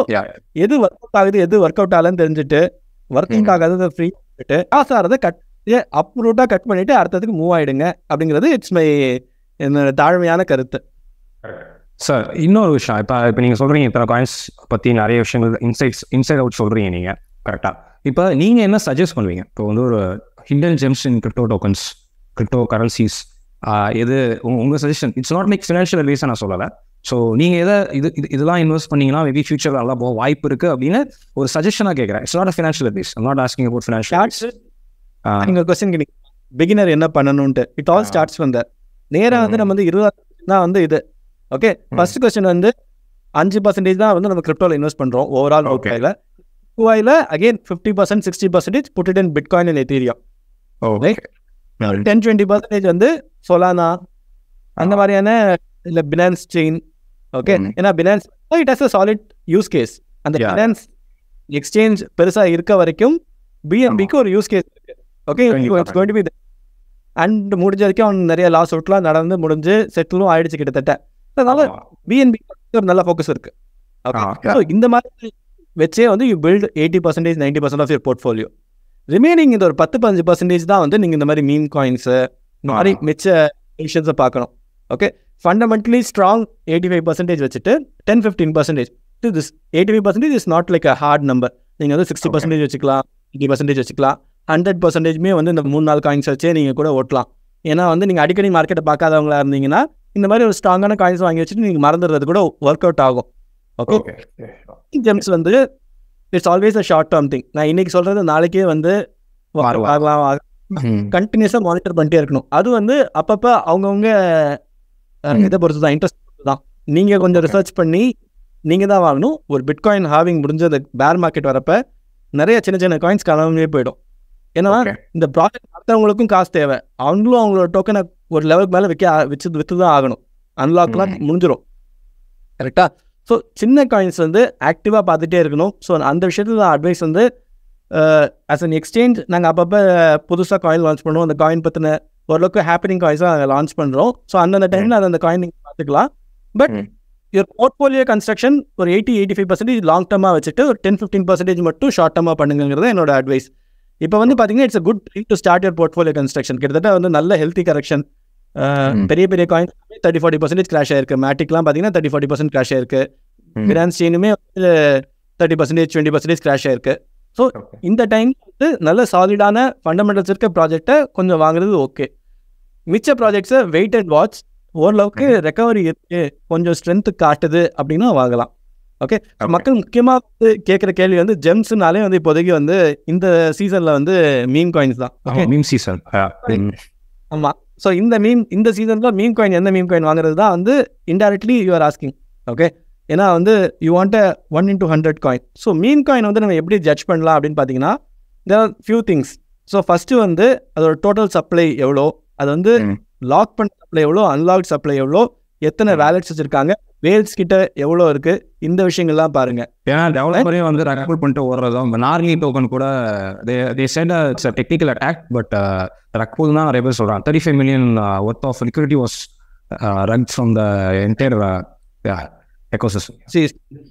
எது ஒர்க் அவுட் ஆகுது, எது ஒர்க் அவுட் ஆகலன்னு தெரிஞ்சுட்டு, ஒர்க்கிங் ஆகாததை ஃப்ரீ பண்ணிட்டு, காசு ஆகிறத அப்ரூட்டாக கட் பண்ணிட்டு அடுத்ததுக்கு மூவ் ஆயிடுங்க அப்படிங்கிறது இட்ஸ் மை என்னோட தாழ்மையான கருத்து. சார் இன்னொரு விஷயம், இப்போ நீங்கள் சொல்கிறீங்க இத்தனை காயின்ஸ் பற்றி நிறைய விஷயங்கள் இன்சைட் அவுட் சொல்கிறீங்க நீங்கள் கரெக்டாக. இப்போ நீங்கள் என்ன சஜஸ்ட் பண்ணுவீங்க? இப்போ வந்து ஒரு hidden gems in crypto tokens, crypto currencies, எது உங்கள் சஜஷன்? இட்ஸ் நாட் லைக் ஃபினான்ஷியல் அட்வைஸாக நான் சொல்லலை. ஸோ நீங்கள் எதை இதெல்லாம் இன்வெஸ்ட் பண்ணிங்கன்னா மேபி ஃபியூச்சரில் நல்லா போக வாய்ப்பு இருக்குது அப்படின்னு ஒரு சஜஷனாக கேட்குறேன். It's not a financial advice. I'm not asking about financial. நீங்கள் கொஸ்டின் கேட்டீங்க பிகினர் என்ன பண்ணணும்ட்டு. இட் ஆல் ஸ்டார்ட்ஸ் ஃப்ரம் தேர். நேராக வந்து நம்ம வந்து 20 தான் வந்து இது. ஓகே, ஃபர்ஸ்ட் கொஸ்டின் வந்து 5% தான் வந்து நம்ம கிரிப்டோவில் இன்வெஸ்ட் பண்ணுறோம் ஓவரால் ரூபாயில். ரூபாயில் again 50% 60% put it in bitcoin and Ethereum. Right, 10-20% வந்து சொலானா அந்த மாதிரியான இல்லை பினான்ஸ் செயின். ஓகே, ஏன்னா Binance it has a solid use case. அந்த பினான்ஸ் எக்ஸ்சேஞ்ச் பெருசாக இருக்க வரைக்கும் பிஎன்பிக்கு ஒரு யூஸ் கேஸ் இருக்கு. Okay, it's going to be and முடிஞ்ச வரைக்கும் அவன் நிறைய லாஸ் அவுட்லாம் நடந்து முடிஞ்சு செட்டிலும் ஆயிடுச்சு கிட்டத்தட்ட. அதனால பிஎன்பி ஒரு நல்ல ஃபோக்கஸ் இருக்கு. ஸோ இந்த மாதிரி வச்சே வந்து you build 80% 90% of your portfolio. Remaining இந்த ஒரு 10-15% தான் வந்து நீங்கள் இந்த மாதிரி மீம் காயின்ஸு இந்த மாதிரி மிச்ச விஷயத்தை பார்க்கணும். ஓகே, ஃபண்டமெண்டலி ஸ்ட்ராங் 85% வச்சுட்டு 10-15% this 85% is not like a hard number. நீங்கள் வந்து 60% வச்சுக்கலாம், 80% வச்சுக்கலாம், 100%மே வந்து இந்த 3-4 காயின்ஸ் வச்சே நீங்கள் கூட ஓட்டலாம். ஏன்னா வந்து நீங்கள் அடிக்கடி மார்க்கெட்டை பார்க்காதவங்களா இருந்தீங்கன்னா இந்த மாதிரி ஒரு ஸ்ட்ராங்கான காயின்ஸ் வாங்கி வச்சுட்டு நீங்கள் மறந்துடுறது கூட ஒர்க் அவுட் ஆகும். ஓகே, ஜெம்ஸ் வந்து it's always a short term thing. நான் இன்னைக்கு சொல்கிறது நாளைக்கே வந்து கண்டினியூஸாக மானிட்டர் பண்ணிட்டே இருக்கணும். அது வந்து அப்பப்போ அவங்கவுங்க இதை பொறுத்து தான், இன்ட்ரெஸ்ட் பொறுத்து தான். நீங்கள் கொஞ்சம் ரிசர்ச் பண்ணி நீங்கள் தான் வாங்கணும். ஒரு பிட்காயின் ஹாவிங் முடிஞ்ச அந்த பேர் மார்க்கெட் வரப்போ நிறைய சின்ன சின்ன காயின்ஸ் காணாமே போயிடும். ஏன்னா இந்த ப்ராஜெக்ட் நடத்துறவங்களுக்கும் காசு தேவை. அவங்களும் அவங்களோட டோக்கனை ஒரு லெவலுக்கு மேலே விற்று தான் ஆகணும். அன்லாக்லாம் முடிஞ்சிடும். கரெக்டாக? ஸோ சின்ன காயின்ஸ் வந்து ஆக்டிவாக பார்த்துட்டே இருக்கணும். ஸோ அந்த விஷயத்தில் அட்வைஸ் வந்து ஆஸ் அன் எக்ஸ்சேஞ்ச் நாங்கள் அப்பப்போ புதுசாக காயின் லான்ச் பண்ணுவோம். அந்த காயின் பற்றின ஓரளவுக்கு ஹேப்பனிங் காயின்ஸாக நாங்கள் லான்ச் பண்ணுறோம். ஸோ அந்தந்த டைமில் அந்த காயின் நீங்கள் பார்த்துக்கலாம். பட் யுவர் போர்ட்ஃபோலியோ கன்ஸ்ட்ரக்ஷன் ஒரு 80-85% லாங் டர்மாக வச்சுட்டு ஒரு 10-15% மட்டும் ஷார்ட் டர்மாக பண்ணுங்கிறது என்னோட அட்வைஸ். இப்போ வந்து பார்த்தீங்கன்னா it's a good time to start your portfolio construction. கிட்டத்தட்ட வந்து நல்ல ஹெல்த்தி கரெக்ஷன். பெரிய பெரிய காயின் 30-40% கிராஷ் ஆயிருக்கு. மேட்டிக்லாம் பார்த்தீங்கன்னா 30-40% கிராஷ் ஆயிருக்கு. ஃபினான்ஸ் செயினுமே 30%, 20% கிராஷ் ஆயிருக்கு. ஸோ இந்த டைம் வந்து நல்ல சாலிடான ஃபண்டமெண்டல்ஸ் இருக்க ப்ராஜெக்டை கொஞ்சம் வாங்குறது ஓகே. மிச்ச ப்ராஜெக்ட்ஸை வெயிட் அண்ட் வாட்ச். ஓரளவுக்கு ரெக்கவரி இருக்கு, கொஞ்சம் ஸ்ட்ரென்த்து காட்டுது அப்படின்னா வாங்கலாம். ஓகே, மக்கள் முக்கியமாக வந்து கேட்குற கேள்வி வந்து ஜெம்ஸ்னாலே வந்து இப்போதைக்கு வந்து இந்த சீசனில் வந்து மீம் காயின்ஸ் தான். Okay, meme season. ஆமாம். ஸோ இந்த சீசனில் மீம் காயின், எந்த மீம் காயின் வாங்குறது தான் வந்து indirectly you are asking. Okay, ஏன்னா வந்து you want 1/100 coin. So meme coin வந்து நம்ம எப்படி ஜட்ஜ் பண்ணலாம் அப்படின்னு பார்த்தீங்கன்னா there are few things. So first வந்து அதோட டோட்டல் சப்ளை எவ்வளோ, அது வந்து லாக் பண்ண சப்ளை எவ்வளோ, அன்லாக் சப்ளை எவ்வளோ, எத்தனை வேலட்ஸ் வச்சுருக்காங்க, வேல்ஸ் கிட்ட எவ்வளோ இருக்குது, இந்த விஷயங்கள்லாம் பாருங்கள். ஏன்னா டெவலப்பரே வந்து ரெக்கவர் பண்ணிட்டு ஓடுறதும் நார்கி டோக்கன் கூட they said it's a technical attack, but recover தான் நிறைய பேர் சொல்கிறாங்க. 35 million worth of liquidity was rugged from the entire ecosystem. See,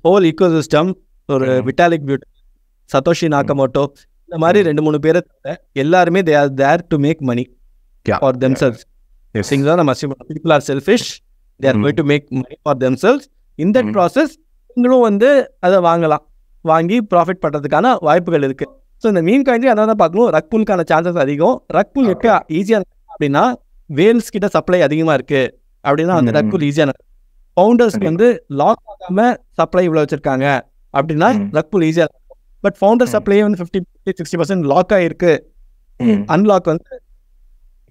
whole ecosystem, ஒரு விட்டாலிக் பியூட்டி, சதோஷி நாகமோட்டோ, இந்த மாதிரி 2-3 பேரை எல்லாருமே they are there to make money for themselves. Things are people are selfish, they are going to make money for themselves. In that process நீங்களும் வந்து அதை வாங்கி profit பண்ணுறதுக்கான வாய்ப்புகள் இருக்குது. ஸோ இந்த மீன் காயின்லேயே அதான் பார்க்கணும். ரக்பூலுக்கான சான்சஸ் அதிகம். ரக்பூல் எப்போ ஈஸியாக அப்படின்னா வேல்ஸ் கிட்ட சப்ளை அதிகமாக இருக்குது அப்படின்னா அந்த ரக்பூல் ஈஸியாக. ஃபவுண்டர்ஸ்க்கு வந்து லாக் ஆகாமல் சப்ளை இவ்வளோ வச்சுருக்காங்க அப்படின்னா ரக்பூல் ஈஸியாக இருக்கும். பட் ஃபவுண்டர் சப்ளையே வந்து 50-60% லாக் ஆகிருக்கு. அன்லாக் வந்து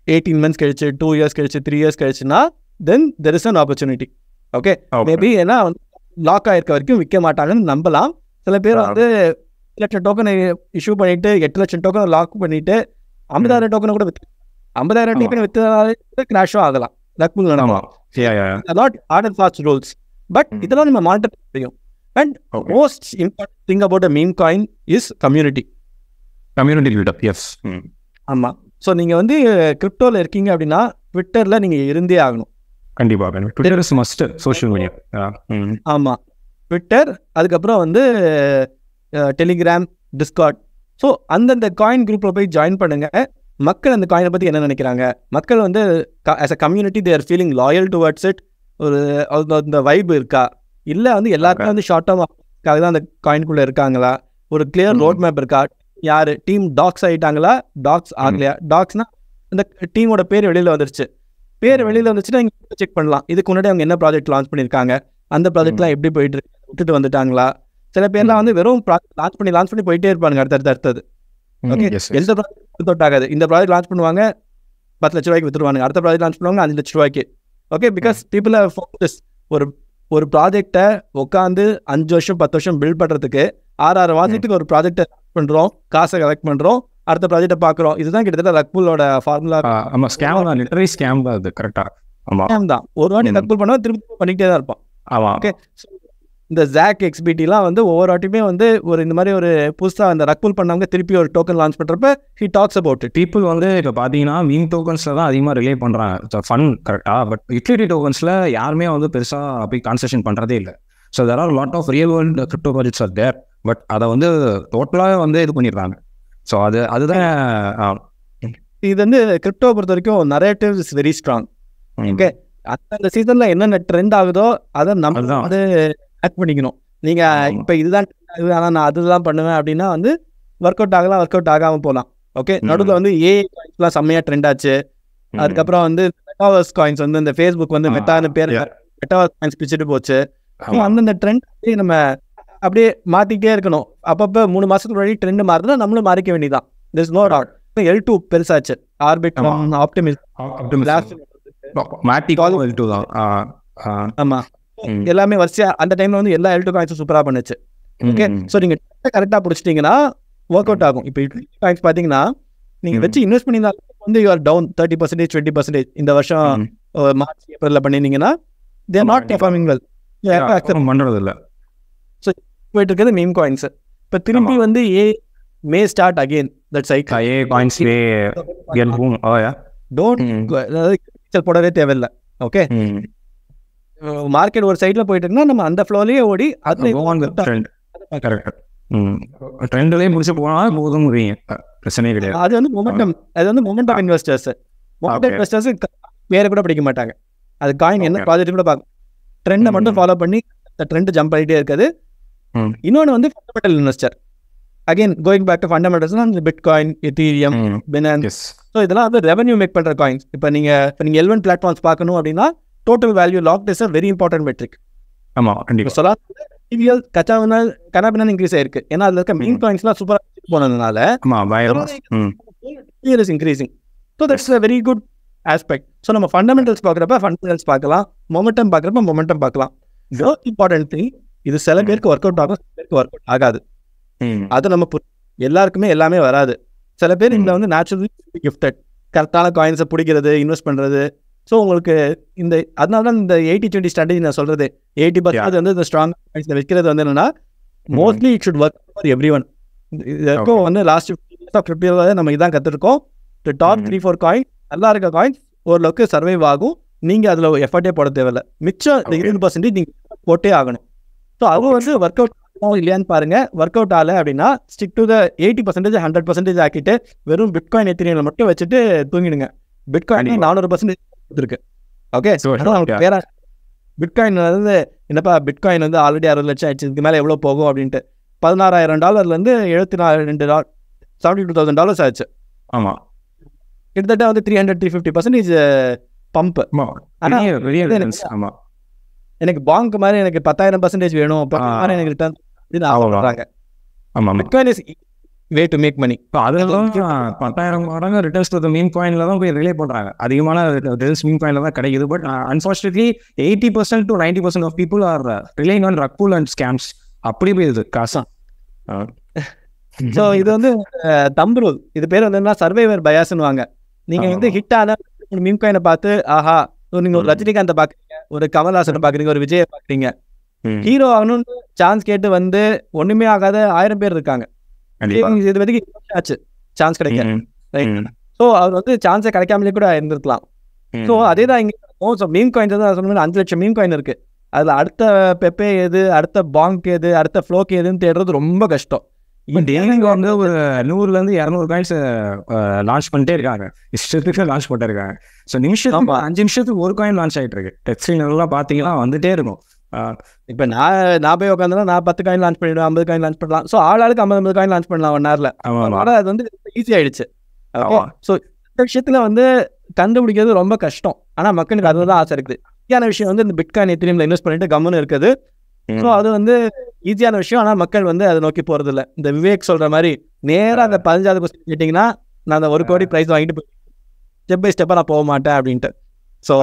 18 months கழிச்சு, 2 years கழிச்சு, 3 years கழிச்சுன்னா then there is an opportunity. Okay, maybe ஏன்னா வந்து லாக் ஆகிருக்க வரைக்கும் விற்க மாட்டாங்கன்னு நம்பலாம். சில பேர் வந்து 8 லட்சம் டோக்கனை இஷ்யூ பண்ணிட்டு 8 லட்சம் டோக்கனை லாக் பண்ணிட்டு 50,000 டோக்கனை கூட விற்று 50,000 டோக்கனை விற்று கிராஷும் ஆகலாம். ரக்பூல் நடக்கலாம். Not hard and fast rules, but இதெல்லாம் நம்ம மானிட்டர் செய்யும். And most important thing about a meme coin is community. Community buildup. Yes. ஆமாம். ஸோ நீங்கள் வந்து கிரிப்டோவில் இருக்கீங்க அப்படின்னா ட்விட்டரில் நீங்கள் இருந்தே ஆகணும். கண்டிப்பாக Twitter is must social media. ஆமாம், ட்விட்டர், அதுக்கப்புறம் வந்து டெலிகிராம், டிஸ்கார்ட். ஸோ அந்தந்த காயின் குரூப்பில் போய் ஜாயின் பண்ணுங்க. மக்கள் அந்த காயினை பற்றி என்ன நினைக்கிறாங்க, மக்கள் வந்து as a community they are feeling loyal towards it, ஒரு அந்த வைப் இருக்கா, இல்லை வந்து எல்லாருக்கும் வந்து ஷார்ட் டேர்ம்காக தான் அந்த காயின்குள்ளே இருக்காங்களா, ஒரு கிளியர் ரோட் மேப் இருக்கா, யார் டீம் டாக்ஸ் ஆகிட்டாங்களா, டாக்ஸ் ஆகலையா. டாக்ஸ்னா இந்த டீமோட பேர் வெளியில் வந்துருச்சு, பேர் வெளியில் வந்துச்சுன்னா நீங்கள் செக் பண்ணலாம் இதுக்கு முன்னாடி அவங்க என்ன ப்ராஜெக்ட் லான்ச் பண்ணியிருக்காங்க, அந்த ப்ராஜெக்ட்லாம் எப்படி போயிட்டு இருக்கு, விட்டுட்டு வந்துட்டாங்களா. சில பேர்லாம் வந்து வெறும் ப்ராஜெக்ட் லான்ச் பண்ணி போயிட்டே இருப்பாங்க அடுத்தது. ஓகே, எந்த ப்ராஜெக்ட் தொட் ஆகாது. இந்த ப்ராஜெக்ட் லான்ச் பண்ணுவாங்க 10 லட்ச ரூபாய்க்கு வித்துருவாங்க, அடுத்த ப்ராஜெக்ட் லான்ச் பண்ணுவாங்க 5 லட்ச ரூபாய்க்கு. Okay, because people have focus. ஒரு ப்ராஜெக்டை உட்காந்து 5 வருஷம் 10 வருஷம் பில்ட் பண்ணுறதுக்கு 6 மாதத்துக்கு ஒரு ப்ராஜெக்டை பண்ணுறோம், காசை கலெக்ட் பண்ணுறோம், அடுத்த ப்ராஜெக்டை பார்க்குறோம். இதுதான் கிட்டத்தட்ட ரக்பூலோட ஃபார்முலா. ஆமாம், ஸ்கேம் தான், லிட்டரலி ஸ்கேம் தான் அது. கரெக்டாக. ஆமாம், ஸ்கேம் தான். ஒரு வாட்டி ரக்பூல் பண்ணால் திருப்பி பண்ணிக்கிட்டே தான் இருப்பான். ஆமாம். ஓகே, இந்த ஜாக் எக்ஸ்பிடிலாம் வந்து ஒவ்வொரு வாட்டியுமே வந்து ஒரு இந்த மாதிரி ஒரு புதுசாக அந்த ரக்பூல் பண்ணவங்க திருப்பி ஒரு டோக்கன் லான்ச் பண்ணுறப்ப he talks about it. People வந்து இப்போ பார்த்தீங்கன்னா மீம் டோக்கன்ஸில் தான் அதிகமாக ரிலே பண்ணுறாங்க, ஃபன் கரெக்டாக. பட் யூட்டிலிட்டி டோக்கன்ஸில் யாருமே வந்து பெருசாக அப்படி கான்செஷன் பண்ணுறதே இல்லை. So there are lot of real world crypto projects are there, but அதை வந்து டோட்டலாக வந்து இது பண்ணிடுறாங்க. ஸோ அதுதான் இது வந்து கிரிப்டோ பொறுத்த வரைக்கும் narrative is very strong. Okay, அந்த சீசனில் என்னென்ன ட்ரெண்ட் ஆகுதோ அதை நம்ம வந்து ஆக்ட் பண்ணிக்கணும். நீங்கள் இப்போ இதுதான் ஆனால் நான் அதுதான் பண்ணுவேன் அப்படின்னா வந்து ஒர்க் அவுட் ஆகாமல் போகலாம். ஓகே, நடுவில் வந்து ஏஐலாம் செம்மையாக ட்ரெண்ட் ஆச்சு. அதுக்கப்புறம் வந்து மெட்டாவர்ஸ் காயின்ஸ் வந்து இந்த ஃபேஸ்புக் வந்து மெட்டான்னு பேர் மெட்டாவர்ஸ் காயின்ஸ் பிடிச்சிட்டு போச்சு. அந்தந்த ட்ரெண்ட் நம்ம அப்படியே மாற்றிக்கிட்டே இருக்கணும். அப்பப்போ 3 மாதத்துக்கு முன்னாடி ட்ரெண்ட் மாறுதுன்னா நம்மளும் மாறிக்க வேண்டியதான். This no doubt. L2 பெருசாச்சு, ஆர்பிட்ரம், ஆப்டிமிஸ்ம், ஆமா, எல்லாமே வரிசையா அந்த டைம்ல வந்து எல்லா L2 காயின்ஸும் சூப்பரா பண்ணுச்சு. ஓகே, ஸோ நீங்க கரெக்டா பிடிச்சிட்டீங்கன்னா ஒர்க் அவுட் ஆகும். இப்போ காயின்ஸ் பாத்தீங்கன்னா நீங்க வச்சு இன்வெஸ்ட் பண்ணியிருந்தா வந்து யூ ஆர் டவுன் 30% 20% இந்த வருஷம் மார்ச் ஏப்ரல்ல பண்ணிருந்தீங்கன்னா they are not performing well, accept பண்றது இல்ல. ஸோ போயிட்டு இருக்கிறது மீம் காயின்ஸ். இப்போ திரும்பி வந்து மே start again that cycle. Coins get boom. Don't போடவே தேவையில்லை. ஓகே, மார்க்கெட் ஒரு சைட்ல போயிட்டு இருந்தா நம்ம அந்த ஃப்ளோலயே ஓடி ட்ரெண்ட்லயே முடிச்சு போனா போதும், பிரச்சனையே கிடையாது. அது வந்து மொமெண்டம் இன்வெஸ்டர்ஸ். மொமெண்டம் இன்வெஸ்டர்ஸ் வேற கூட படிக்க மாட்டாங்க. அது காயின் என்ன ப்ராஜெக்ட் கூட பார்க்க, ட்ரெண்டை மட்டும் ஃபாலோ பண்ணி அந்த ட்ரெண்ட் ஜம்ப் பண்ணிட்டே இருக்காது. இன்னொன்று வந்து fundamental investor. Again going back to ஃபண்டமெண்டல்ஸ்னா பிட்காயின், எத்தீரியம், பினான்ஸ். ஸோ இதெல்லாம் வந்து ரெவன்யூ மேக் பண்ற காயின்ஸ். இப்போ நீங்க L1 பிளாட்ஃபார்ம்ஸ் பார்க்கணும் அப்படின்னா total value locked is a very important metric. ஆமா, கண்டிப்பா. சொல்லலாம் டிவிஎல் கனாபினா இன்க்ரீஸ் ஆயிருக்கு. ஏன்னா அதுல இருக்க மீன் காயின்ஸ்லாம் சூப்பரா போனதுனால is increasing. So that's a very good aspect. So நம்ம ஃபண்டமெண்டல்ஸ் பார்க்குறப்ப ஃபண்டமெண்டல்ஸ் பார்க்கலாம், மொமெண்டம் பார்க்குறப்ப மொமெண்டம் பார்க்கலாம். மோஸ்ட் இம்பார்ட்டன்ட் திங், இது சில பேருக்கு ஒர்க் அவுட் ஆகும், சில பேருக்கு ஒர்க் அவுட் ஆகாது. அது நம்ம எல்லாருக்குமே எல்லாமே வராது. சில பேர் இதில் வந்து நேச்சுரலி கிஃப்டட், கரெக்டான காயின்ஸை பிடிக்கிறது, இன்வெஸ்ட் பண்ணுறது. ஸோ உங்களுக்கு இந்த அதனால தான் இந்த 80-20 ஸ்ட்ராட்டஜி நான் சொல்கிறது. 80% வந்து இந்த ஸ்ட்ராங் காயின்ஸில் வைக்கிறது வந்து என்னன்னா mostly it should work for every one. இதுக்கும் வந்து லாஸ்ட் 50 இயர்ஸாக நம்ம இதான் கற்றுருக்கோம். டாப் 3-4 காயின் நல்லா இருக்க காயின்ஸ் ஓரளவுக்கு சர்வைவ் ஆகும். நீங்கள் அதில் எஃபர்ட்டே போட தேவையில்லை. மிச்சம் இந்த 20% நீங்கள் போட்டே ஆகணும். ஸோ அது வந்து ஒர்க் அவுட் இல்லையான்னு பாருங்க. ஒர்க் அவுட் ஆகலை அப்படின்னா ஸ்டிக் டு த 80% 100% ஆக்கிட்டு வெறும் பிட்காயின் எத்தீரியம்ல மட்டும் வச்சுட்டு தூங்கிடுங்க. பிட்காயின் 400% இருக்கு. ஓகே, வேற பிட்காயின் வந்து என்னப்பா பிட்காயின் வந்து ஆல்ரெடி 60 லட்சம் ஆயிடுச்சு, இதுக்கு மேலே எவ்வளோ போகும் அப்படின்ட்டு $16,000 $72,000 ஆச்சு. ஆமாம், கிட்டத்தட்ட வந்து 300-350% பம்ப். எனக்கு பாங்க் மாதிரி எனக்கு 10,000% வேணும், எனக்கு ரிட்டர்ன் ஆகுறாங்க. Bitcoin is way to make money. அதெல்லாம் 10,000 மடங்கு ரிட்டர்ன்ஸ் டு மீம் காயின்ல தான் போய் ரிலே பண்றாங்க. அதிகமான ரிட்டர்ன்ஸ் மீம் காயின்ல தான் கிடைக்குது. But unfortunately 80% to 90% of people are relying on rug pull and scams. அப்படி போயிருது காசா. ஸோ இது வந்து தம்பு ரூல். இது பேர் வந்து சர்வைவர் பயாஸ்ன்னு வாங்க. நீங்க வந்து ஹிட் ஆன மீம் காயினை பார்த்து ஆஹா, நீங்க ஒரு ரஜினிகாந்தை பாக்குறீங்க, ஒரு கமல்ஹாசனை பாக்குறீங்க, ஒரு விஜயை பாக்குறீங்க, ஹீரோ ஆகணும்னு சான்ஸ் கேட்டு வந்து ஒண்ணுமே ஆகாத 1000 பேர் இருக்காங்க. இது வரைக்கும் ஆச்சு சான்ஸ் கிடைக்க. ஸோ அவர் வந்து சான்ஸை கிடைக்காமலே கூட இருந்திருக்கலாம். ஸோ அதே தான் இங்கே ஸோ மீம் காயின் தான் சொன்ன 5 லட்சம் மீம் காயின் இருக்கு. அதில் அடுத்த பெப்பே எது, அடுத்த பாங்க் எது, அடுத்த ஃப்ளோக்கு எதுன்னு தேடுறது ரொம்ப கஷ்டம். டெய்லிங்க வந்து ஒரு 100-200 காயின்ஸ் லான்ச் பண்ணிட்டே இருக்காங்க, இஷ்டத்துக்கு லான்ச் பண்ணிட்டே இருக்காங்க. ஸோ நிமிஷத்துக்கு 5 நிமிஷத்துக்கு ஒரு காயின் லான்ச் ஆகிட்டு இருக்கு. டெக்ஸ்டைலாம் பார்த்தீங்கன்னா வந்துட்டே இருக்கும். இப்போ நான் போய் உட்காந்துனா நான் 10 காயின் லான்ச் பண்ணிடுவேன், 50 காயின் லான்ச் பண்ணலாம். ஸோ ஆளுக்கு 50 காயின் லான்ச் பண்ணலாம் 1 ஹவரில். அதனால அது வந்து ஈஸி ஆயிடுச்சு. ஸோ இந்த விஷயத்துல வந்து கண்டுபிடிக்கிறது ரொம்ப கஷ்டம். ஆனால் மக்களுக்கு அதுதான் ஆசை இருக்குது. ஈஸியான விஷயம் வந்து இந்த பிட்காயின் எத்திரியம்ல இன்வெஸ்ட் பண்ணிட்டு கம்முன்னு இருக்குது. ஸோ அது வந்து ஈஸியான விஷயம். ஆனால் மக்கள் வந்து அதை நோக்கி போறது இல்லை. இந்த விவேக் சொல்ற மாதிரி நேராக அந்த 15வது கொஸ்டின் கேட்டிங்கன்னா நான் அந்த 1 கோடி ப்ரைஸ் வாங்கிட்டு ஸ்டெப் பை ஸ்டெப்பாக நான் போக மாட்டேன் அப்படின்ட்டு. ஸோ